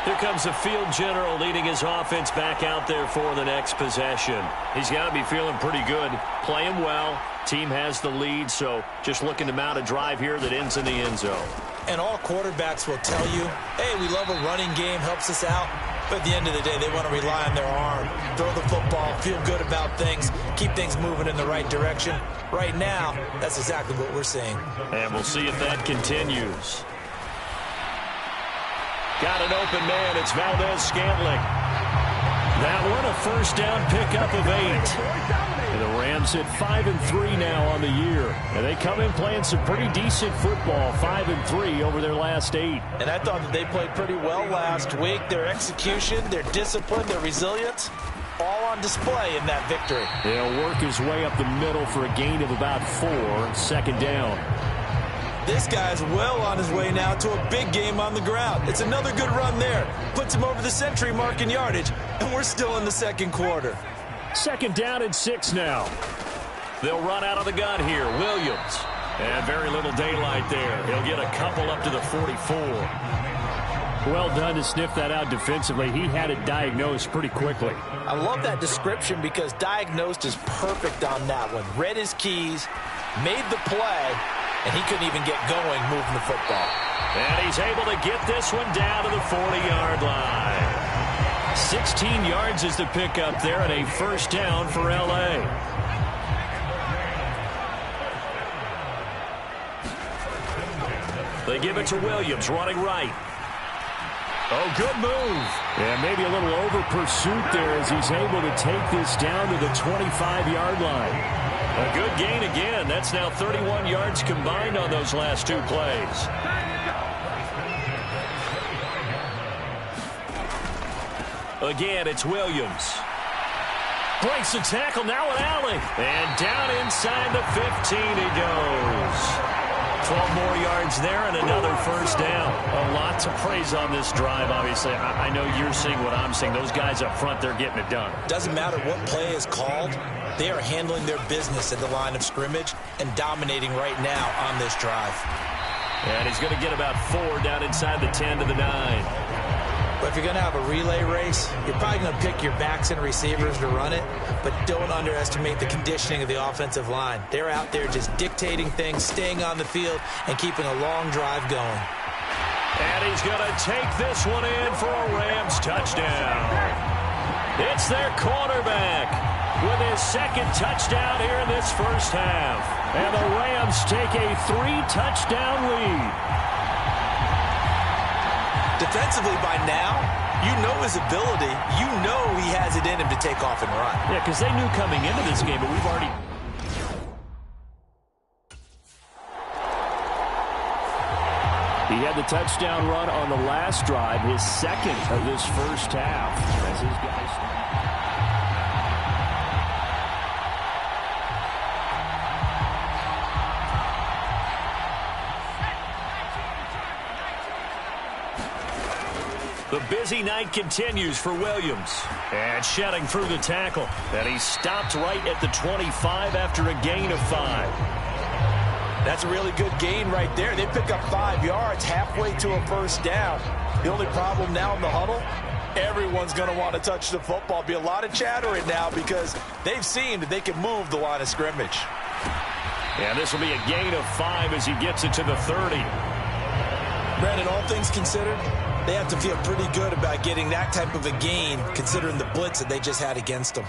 Here comes the field general leading his offense back out there for the next possession. He's got to be feeling pretty good, playing well. Team has the lead, so just looking to mount a drive here that ends in the end zone. And all quarterbacks will tell you, hey, we love a running game, helps us out. But at the end of the day, they want to rely on their arm, throw the football, feel good about things, keep things moving in the right direction. Right now, that's exactly what we're seeing. And we'll see if that continues. Got an open man. It's Valdez-Scantling. That one a first down pickup of 8. And the Rams at 5-3 now on the year. And they come in playing some pretty decent football, 5-3 over their last 8. And I thought that they played pretty well last week. Their execution, their discipline, their resilience, all on display in that victory. He'll work his way up the middle for a gain of about 4, 2nd down. This guy's well on his way now to a big game on the ground. It's another good run there. Puts him over the century mark in yardage, and we're still in the 2nd quarter. 2nd down and 6 now. They'll run out of the gun here. Williams. And very little daylight there. He'll get a couple up to the 44. Well done to sniff that out defensively. He had it diagnosed pretty quickly. I love that description because diagnosed is perfect on that one. Read his keys, made the play, and he couldn't even get going moving the football. And he's able to get this one down to the 40-yard line. 16 yards is the pickup there and a first down for L.A. They give it to Williams, running right. Oh, good move. And maybe a little over pursuit there as he's able to take this down to the 25-yard line. A good gain again. That's now 31 yards combined on those last 2 plays. Again, it's Williams. Breaks the tackle, now an alley. And down inside the 15 he goes. 12 more yards there and another first down. A lot to praise on this drive, obviously. I know you're seeing what I'm seeing. Those guys up front, they're getting it done. Doesn't matter what play is called. They are handling their business at the line of scrimmage and dominating right now on this drive. And he's going to get about 4 down inside the 10 to the 9. But if you're going to have a relay race, you're probably going to pick your backs and receivers to run it, but don't underestimate the conditioning of the offensive line. They're out there just dictating things, staying on the field, and keeping a long drive going. And he's going to take this one in for a Rams touchdown. It's their quarterback with his 2nd touchdown here in this first half. And the Rams take a 3-touchdown lead. Defensively by now, you know his ability. You know he has it in him to take off and run. Yeah, because they knew coming into this game, but we've already... He had the touchdown run on the last drive, his 2nd of this first half. As his guys... The busy night continues for Williams. And shedding through the tackle. And he stopped right at the 25 after a gain of 5. That's a really good gain right there. They pick up 5 yards halfway to a first down. The only problem now in the huddle, everyone's going to want to touch the football. Be a lot of chattering now because they've seen that they can move the line of scrimmage. And this will be a gain of 5 as he gets it to the 30. Brandon, all things considered, they have to feel pretty good about getting that type of a gain considering the blitz that they just had against them.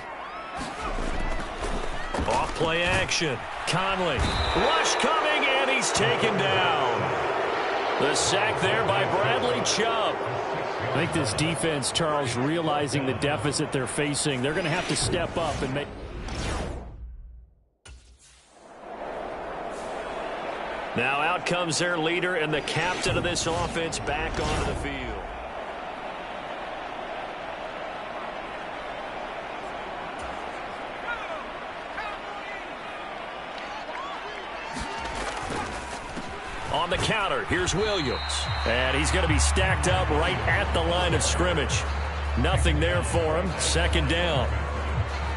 Off play action. Conley. Rush coming, and he's taken down. The sack there by Bradley Chubb. I think this defense, Charles, realizing the deficit they're facing, they're going to have to step up and make... Now out comes their leader and the captain of this offense back onto the field. On the counter, here's Williams. And he's going to be stacked up right at the line of scrimmage. Nothing there for him. Second down.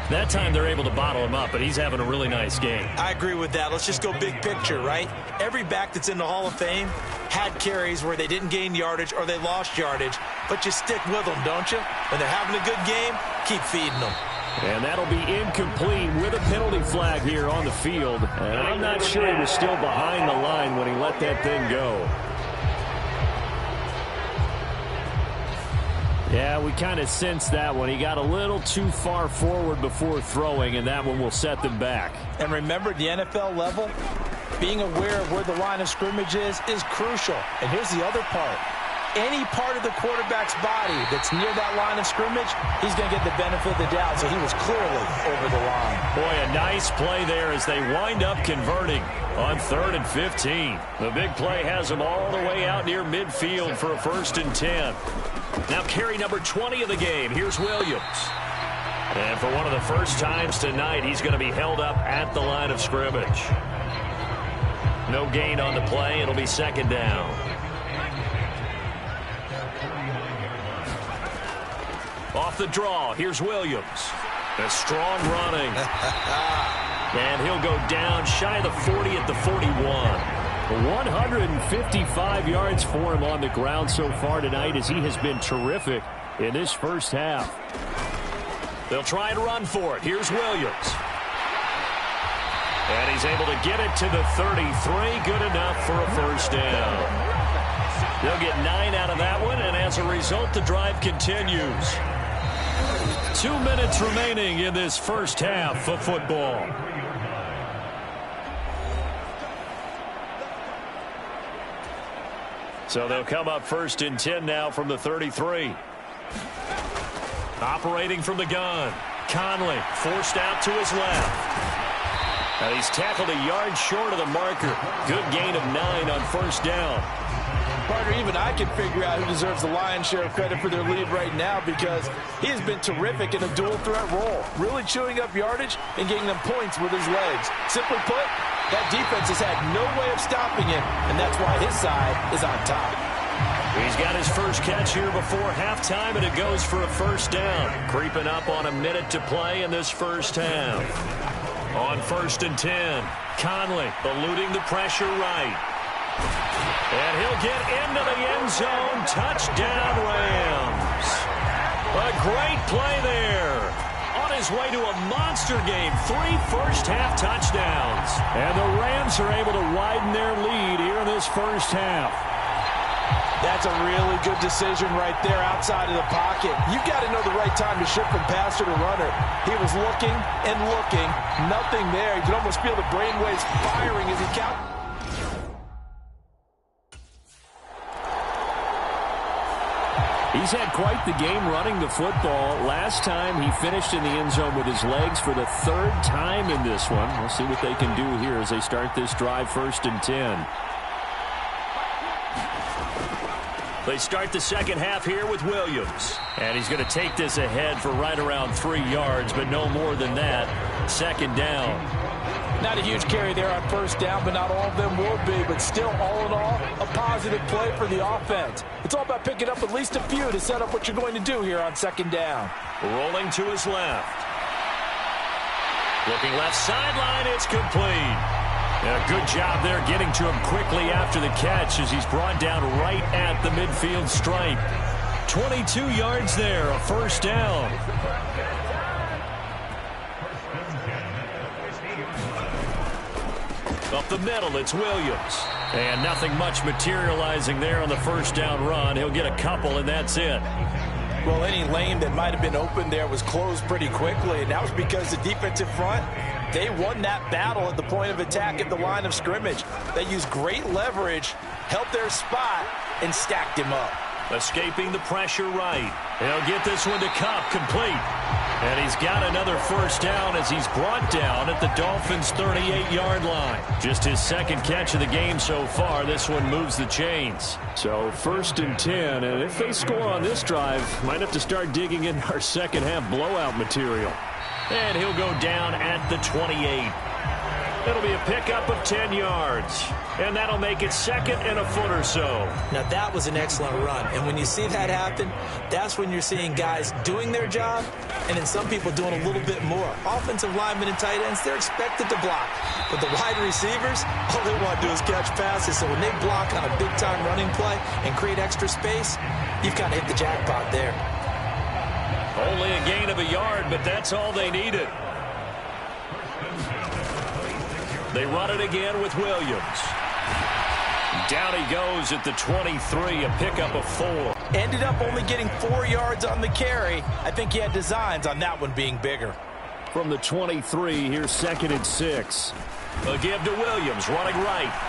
That time they're able to bottle him up, but he's having a really nice game. I agree with that. Let's just go big picture, right? Every back that's in the Hall of Fame had carries where they didn't gain yardage or they lost yardage, but you stick with them, don't you? When they're having a good game, keep feeding them. And that'll be incomplete with a penalty flag here on the field. And I'm not sure he was still behind the line when he let that thing go. Yeah, we kind of sensed that one. He got a little too far forward before throwing, and that one will set them back. And remember, at the NFL level, being aware of where the line of scrimmage is crucial. And here's the other part. Any part of the quarterback's body that's near that line of scrimmage, he's going to get the benefit of the doubt. So he was clearly over the line. Boy, a nice play there as they wind up converting on 3rd and 15. The big play has them all the way out near midfield for a 1st and 10. Now carry number 20 of the game. Here's Williams. And for one of the first times tonight, he's going to be held up at the line of scrimmage. No gain on the play. It'll be 2nd down. Off the draw, here's Williams. A strong running. And he'll go down shy of the 40 at the 41. 155 yards for him on the ground so far tonight as he has been terrific in this first half. They'll try and run for it. Here's Williams. And he's able to get it to the 33. Good enough for a 1st down. They'll get 9 out of that one, and as a result, the drive continues. 2 minutes remaining in this first half of football. So they'll come up 1st and 10 now from the 33. Operating from the gun. Conley forced out to his left. And he's tackled a yard short of the marker. Good gain of 9 on 1st down. Partner, even I can figure out who deserves the lion's share of credit for their lead right now because he has been terrific in a dual threat role, really chewing up yardage and getting them points with his legs. Simply put, that defense has had no way of stopping him, and that's why his side is on top. He's got his first catch here before halftime, and it goes for a 1st down. Creeping up on a minute to play in this first half. On 1st and 10, Conley eluding the pressure right. And he'll get into the end zone. Touchdown, Rams. A great play there. On his way to a monster game. 3 first-half touchdowns. And the Rams are able to widen their lead here in this first half. That's a really good decision right there outside of the pocket. You've got to know the right time to shift from passer to runner. He was looking and looking. Nothing there. You could almost feel the brainwaves firing as he counted. He's had quite the game running the football. Last time he finished in the end zone with his legs for the 3rd time in this one. We'll see what they can do here as they start this drive 1st and 10. They start the second half here with Williams. And he's going to take this ahead for right around 3 yards, but no more than that. 2nd down. Not a huge carry there on 1st down, but not all of them will be. But still, all in all, a positive play for the offense. It's all about picking up at least a few to set up what you're going to do here on 2nd down. Rolling to his left. Looking left sideline, it's complete. A good job there getting to him quickly after the catch as he's brought down right at the midfield stripe. 22 yards there, a first down. Up the middle, it's Williams. And nothing much materializing there on the first down run. He'll get a couple, and that's it. Well, any lane that might have been open there was closed pretty quickly, and that was because the defensive front, they won that battle at the point of attack at the line of scrimmage. They used great leverage, helped their spot, and stacked him up. Escaping the pressure right. He'll get this one to Cup, complete. And he's got another first down as he's brought down at the Dolphins' 38-yard line. Just his second catch of the game so far. This one moves the chains. So 1st and 10, and if they score on this drive, might have to start digging in our second half blowout material. And he'll go down at the 28. It'll be a pickup of 10 yards. And that'll make it 2nd and a foot or so. Now, that was an excellent run. And when you see that happen, that's when you're seeing guys doing their job and then some people doing a little bit more. Offensive linemen and tight ends, they're expected to block. But the wide receivers, all they want to do is catch passes. So when they block on a big-time running play and create extra space, you've kind of hit the jackpot there. Only a gain of a yard, but that's all they needed. They run it again with Williams. Down he goes at the 23, a pickup of 4. Ended up only getting 4 yards on the carry. I think he had designs on that one being bigger. From the 23, here's 2nd and 6. A give to Williams, running right.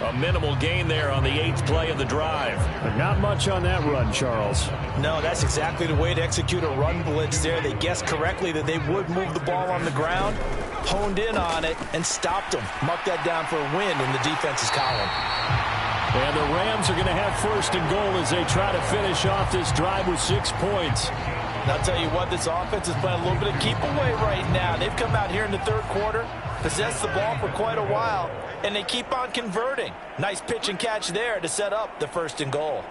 A minimal gain there on the 8th play of the drive. But not much on that run, Charles. No, that's exactly the way to execute a run blitz there. They guessed correctly that they would move the ball on the ground, honed in on it, and stopped them. Marked that down for a win in the defense's column. And the Rams are going to have 1st and goal as they try to finish off this drive with 6 points. And I'll tell you what, this offense is playing a little bit of keep away right now. They've come out here in the 3rd quarter, possessed the ball for quite a while, and they keep on converting. Nice pitch and catch there to set up the 1st and goal.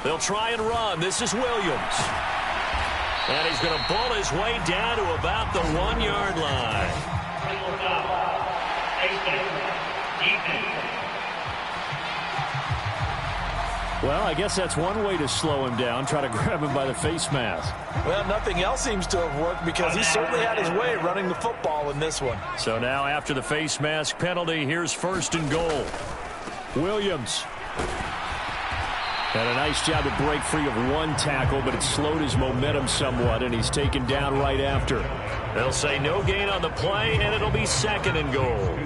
They'll try and run. This is Williams. And he's going to pull his way down to about the 1-yard line. Well, I guess that's one way to slow him down, try to grab him by the face mask. Well, nothing else seems to have worked because he certainly had his way running the football in this one. So now after the face mask penalty, here's 1st and goal. Williams. And a nice job to break free of one tackle, but it slowed his momentum somewhat, and he's taken down right after. They'll say no gain on the play, and it'll be 2nd and goal.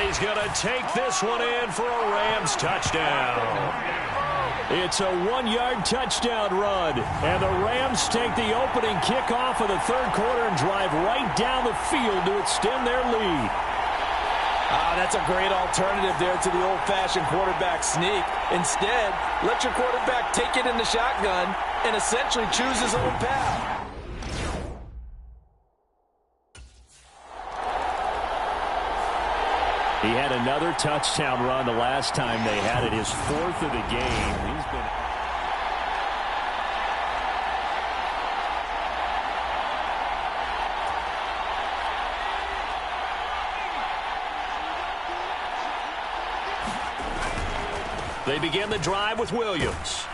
He's going to take this one in for a Rams touchdown. It's a 1-yard touchdown run. And the Rams take the opening kickoff of the 3rd quarter and drive right down the field to extend their lead. That's a great alternative there to the old-fashioned quarterback sneak. Instead, let your quarterback take it in the shotgun and essentially choose his own path. He had a another touchdown run the last time they had it, his fourth of the game. He's been... They begin the drive with Williams.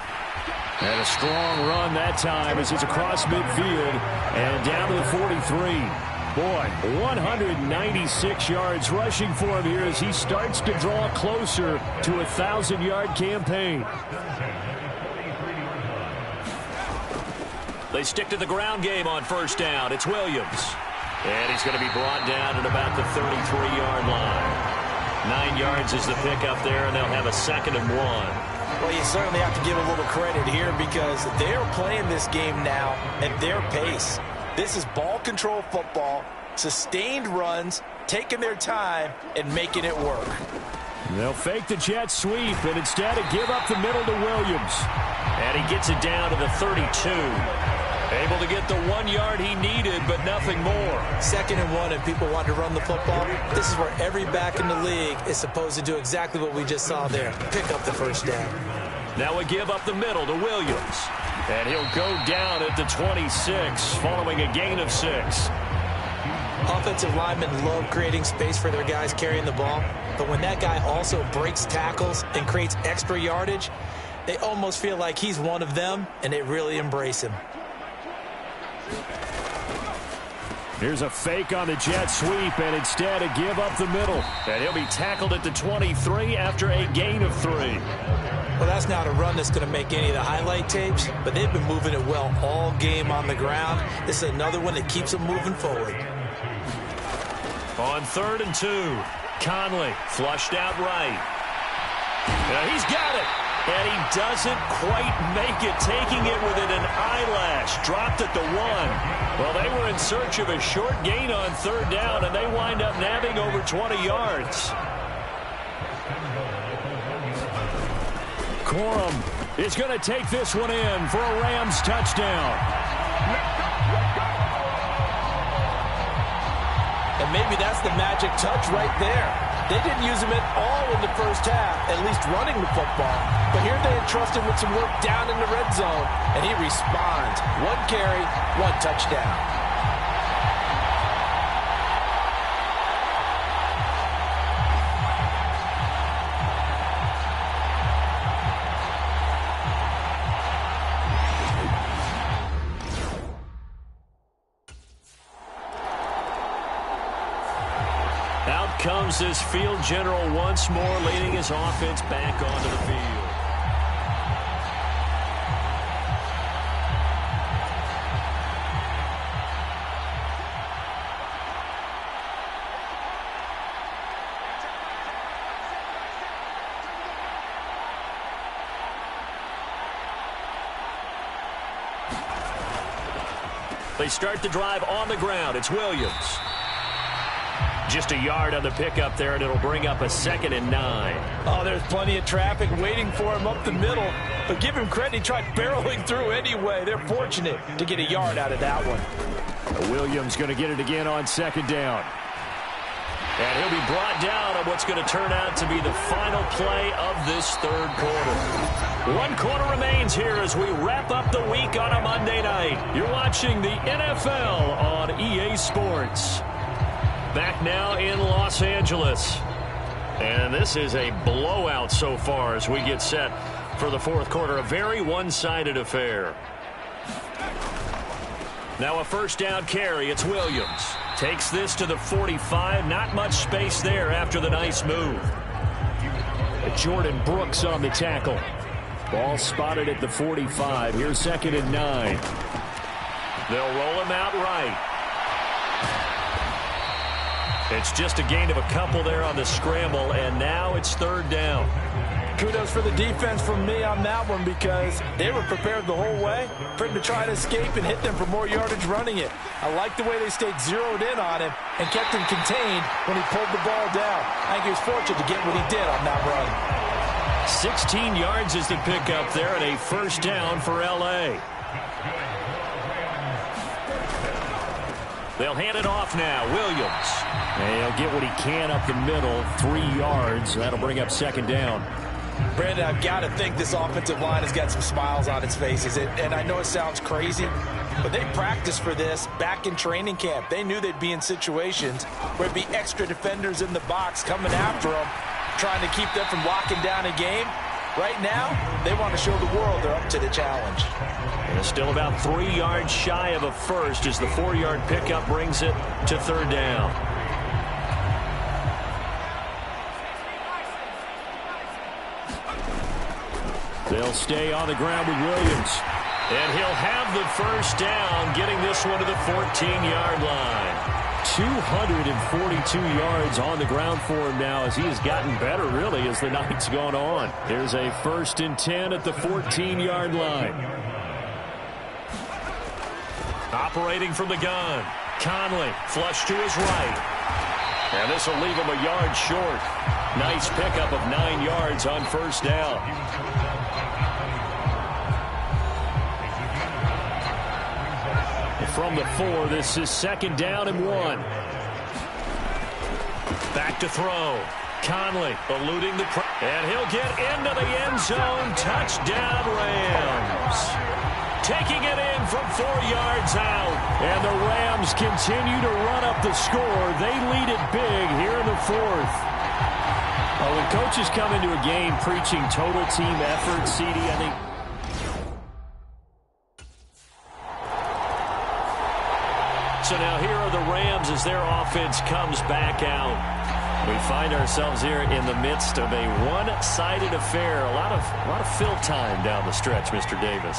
And a strong run that time as he's across midfield and down to the 43. Boy, 196 yards rushing for him here as he starts to draw closer to a 1,000-yard campaign. They stick to the ground game on first down. It's Williams. And he's going to be brought down at about the 33-yard line. 9 yards is the pickup there, and they'll have a 2nd and 1. Well, you certainly have to give a little credit here because they're playing this game now at their pace. This is ball control football, sustained runs, taking their time, and making it work. They'll fake the jet sweep and instead give up the middle to Williams. And he gets it down to the 32. Able to get the 1 yard he needed, but nothing more. 2nd and 1, and people want to run the football. This is where every back in the league is supposed to do exactly what we just saw there. Pick up the first down. Now a give up the middle to Williams. And he'll go down at the 26, following a gain of 6. Offensive linemen love creating space for their guys carrying the ball, but when that guy also breaks tackles and creates extra yardage, they almost feel like he's one of them, and they really embrace him. Here's a fake on the jet sweep, and instead a give up the middle. And he'll be tackled at the 23 after a gain of 3. Well, that's not a run that's going to make any of the highlight tapes, but they've been moving it well all game on the ground. This is another one that keeps them moving forward. On 3rd and 2, Conley flushed out right. Now he's got it. And he doesn't quite make it, taking it within an eyelash. Dropped at the 1. Well, they were in search of a short gain on 3rd down, and they wind up nabbing over 20 yards. Corum is going to take this one in for a Rams touchdown. And maybe that's the magic touch right there. They didn't use him at all in the first half, at least running the football. But here they entrust him with some work down in the red zone, and he responds. 1 carry, 1 touchdown. Comes this field general once more, leading his offense back onto the field. They start the drive on the ground. It's Williams. Just a yard on the pickup there, and it'll bring up a 2nd and 9. Oh, there's plenty of traffic waiting for him up the middle. But give him credit, he tried barreling through anyway. They're fortunate to get a yard out of that one. Williams going to get it again on 2nd down. And he'll be brought down on what's going to turn out to be the final play of this 3rd quarter. 1 quarter remains here as we wrap up the week on a Monday night. You're watching the NFL on EA Sports. Back now in Los Angeles. And this is a blowout so far as we get set for the 4th quarter. A very one-sided affair. Now a 1st down carry. It's Williams. Takes this to the 45. Not much space there after the nice move. Jordan Brooks on the tackle. Ball spotted at the 45. Here's 2nd and 9. They'll roll him out right. It's just a gain of a couple there on the scramble, and now it's 3rd down. Kudos for the defense from me on that one because they were prepared the whole way for him to try to escape and hit them for more yardage running it. I like the way they stayed zeroed in on him and kept him contained when he pulled the ball down. I think he was fortunate to get what he did on that run. 16 yards is the pickup there, and a 1st down for L.A. They'll hand it off now. Williams. And he'll get what he can up the middle, 3 yards. That'll bring up second down. Brandon, I've got to think this offensive line has got some smiles on its faces. And I know it sounds crazy, but they practiced for this back in training camp. They knew they'd be in situations where there'd be extra defenders in the box coming after them, trying to keep them from locking down a game. Right now, they want to show the world they're up to the challenge. And still about 3 yards shy of a first as the 4-yard pickup brings it to third down. They'll stay on the ground with Williams. And he'll have the first down, getting this one to the 14-yard line. 242 yards on the ground for him now as he has gotten better, really, as the night's gone on. Here's a 1st and 10 at the 14-yard line. Operating from the gun. Conley, flush to his right. And this will leave him a yard short. Nice pickup of 9 yards on first down. From the 4, this is 2nd down and 1. Back to throw. Conley eluding the pressure. And he'll get into the end zone. Touchdown, Rams. Taking it in from 4 yards out. And the Rams continue to run up the score. They lead it big here in the 4th. Well, when coaches come into a game preaching total team effort, CD, I think so now here are the Rams as their offense comes back out. We find ourselves here in the midst of a one-sided affair. A lot of fill time down the stretch, Mr. Davis.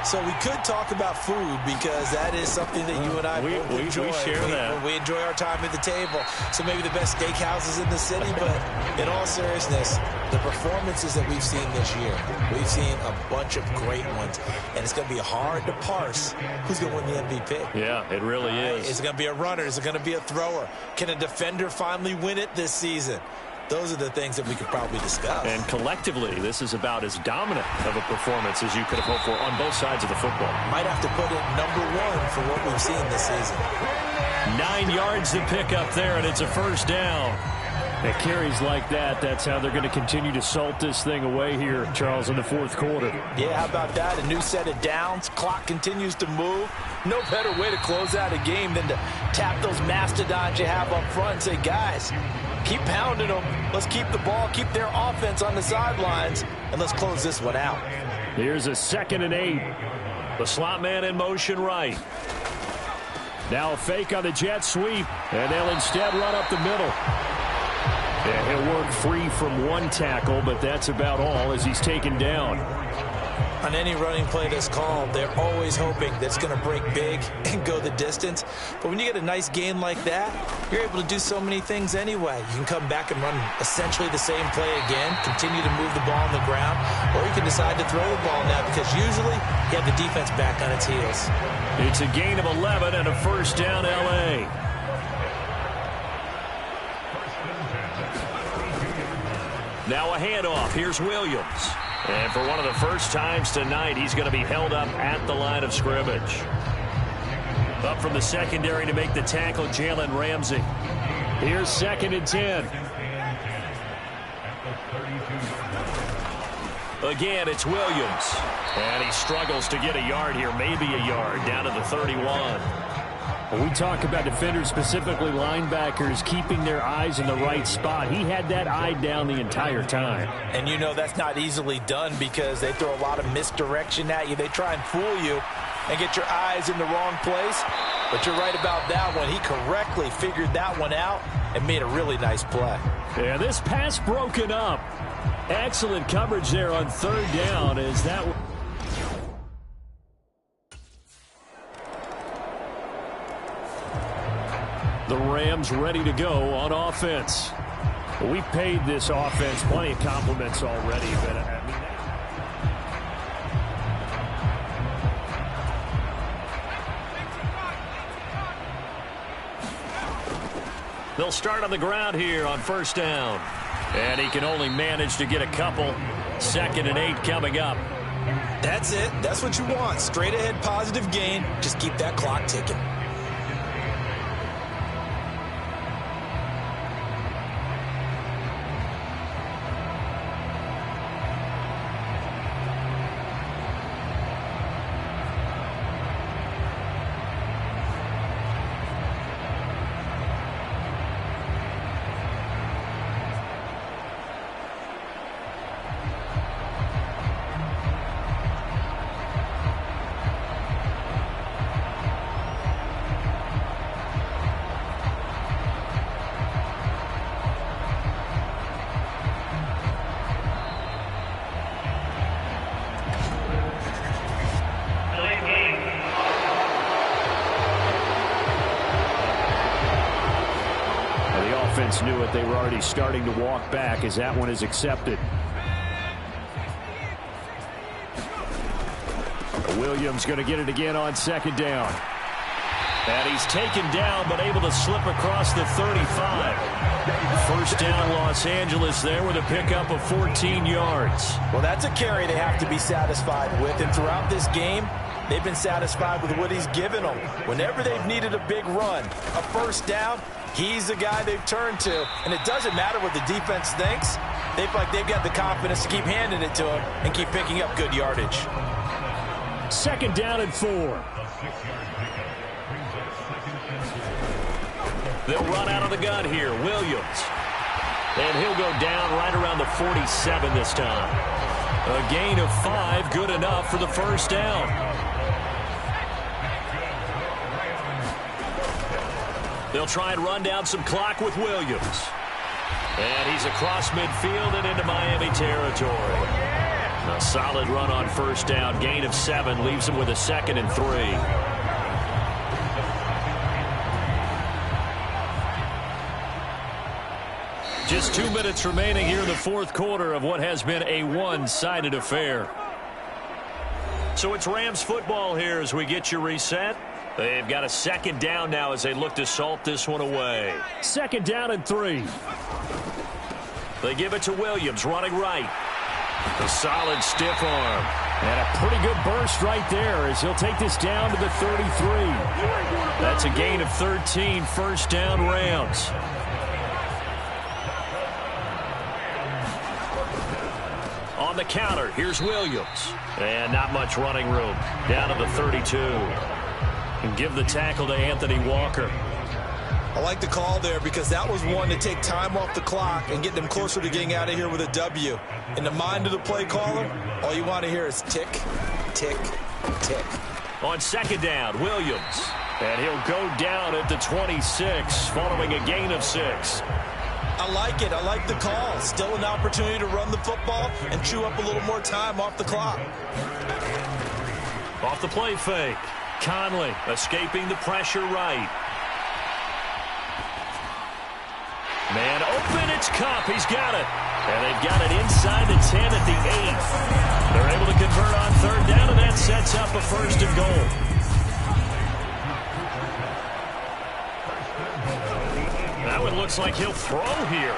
So we could talk about food because that is something that you and I both enjoy. We share that. We enjoy our time at the table. So maybe the best steakhouses in the city, but in all seriousness, the performances that we've seen this year, we've seen a bunch of great ones, and it's going to be hard to parse who's going to win the MVP. Yeah, it really is. Is it going to be a runner? Is it going to be a thrower? Can a defender finally win it this season? Those are the things that we could probably discuss. And collectively, this is about as dominant of a performance as you could have hoped for on both sides of the football. Might have to put it #1 for what we've seen this season. 9 yards to pick up there, and it's a first down. It carries like that. That's how they're going to continue to salt this thing away here, Charles, in the 4th quarter. Yeah, how about that? A new set of downs. Clock continues to move. No better way to close out a game than to tap those mastodons you have up front and say, guys, keep pounding them. Let's keep the ball, keep their offense on the sidelines, and let's close this one out. Here's a 2nd and 8. The slot man in motion right. Now a fake on the jet sweep, and they'll instead run up the middle. And he'll work free from 1 tackle, but that's about all as he's taken down. On any running play that's called, they're always hoping that it's going to break big and go the distance. But when you get a nice game like that, you're able to do so many things anyway. You can come back and run essentially the same play again, continue to move the ball on the ground, or you can decide to throw the ball now because usually you have the defense back on its heels. It's a gain of 11 and a first down, L.A. Now a handoff. Here's Williams. And for one of the first times tonight, he's going to be held up at the line of scrimmage. Up from the secondary to make the tackle, Jalen Ramsey. Here's 2nd and 10. Again, it's Williams. And he struggles to get a yard here, maybe a yard, down to the 31. When we talk about defenders, specifically linebackers, keeping their eyes in the right spot, he had that eye down the entire time. And you know that's not easily done because they throw a lot of misdirection at you. They try and fool you and get your eyes in the wrong place. But you're right about that one. He correctly figured that one out and made a really nice play. Yeah, this pass broken up. Excellent coverage there on 3rd down as that one. The Rams ready to go on offense. We paid this offense plenty of compliments already, but I mean, they'll start on the ground here on first down. And he can only manage to get a couple. 2nd and 8 coming up. That's it. That's what you want. Straight ahead positive gain. Just keep that clock ticking. defense knew it. They were already starting to walk back as that one is accepted. Williams going to get it again on second down. And he's taken down but able to slip across the 35. First down Los Angeles there with a pickup of 14 yards. Well, that's a carry they have to be satisfied with. And throughout this game, they've been satisfied with what he's given them. Whenever they've needed a big run, a first down, he's the guy they've turned to. And it doesn't matter what the defense thinks. They feel like they've got the confidence to keep handing it to him and keep picking up good yardage. Second down and 4. They'll run out of the gun here. Williams. And he'll go down right around the 47 this time. A gain of 5, good enough for the first down. They'll try and run down some clock with Williams. And he's across midfield and into Miami territory. A solid run on first down. Gain of 7 leaves him with a 2nd and 3. Just 2 minutes remaining here in the fourth quarter of what has been a one-sided affair. So it's Rams football here as we get you reset. They've got a second down now as they look to salt this one away. Second down and 3. They give it to Williams running right. A solid stiff arm. And a pretty good burst right there as he'll take this down to the 33. That's a gain of 13. First down Rams. On the counter, here's Williams. And not much running room. Down to the 32. And give the tackle to Anthony Walker. I like the call there because that was one to take time off the clock and get them closer to getting out of here with a W. In the mind of the play caller, all you want to hear is tick, tick, tick. On second down, Williams. And he'll go down at the 26 following a gain of 6. I like it. I like the call. Still an opportunity to run the football and chew up a little more time off the clock. Off the play fake. Conley escaping the pressure right. Man open, it's Cup. He's got it. And they've got it inside the 10 at the 8. They're able to convert on third down, and that sets up a first and goal. That one looks like he'll throw here.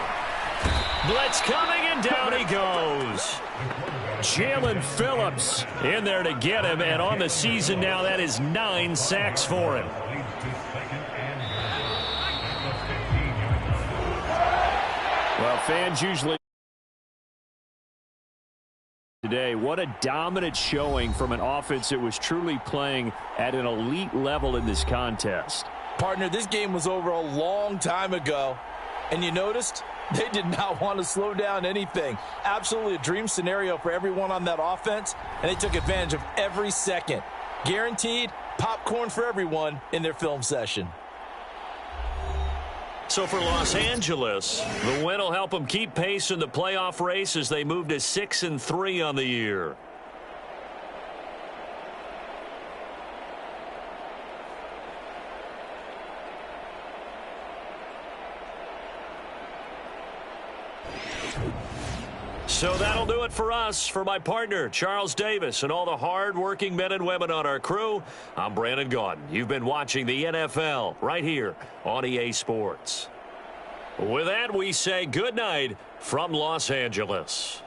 Blitz coming, and down he goes. Jalen Phillips in there to get him, and on the season now, that is 9 sacks for him. Well, fans usually today, what a dominant showing from an offense that was truly playing at an elite level in this contest. Partner, this game was over a long time ago, and you noticed they did not want to slow down anything. Absolutely a dream scenario for everyone on that offense, and they took advantage of every second. Guaranteed popcorn for everyone in their film session. So for Los Angeles, the win will help them keep pace in the playoff race as they move to 6-3 on the year. So that'll do it for us. For my partner, Charles Davis, and all the hard-working men and women on our crew, I'm Brandon Gaudin. You've been watching the NFL right here on EA Sports. With that, we say good night from Los Angeles.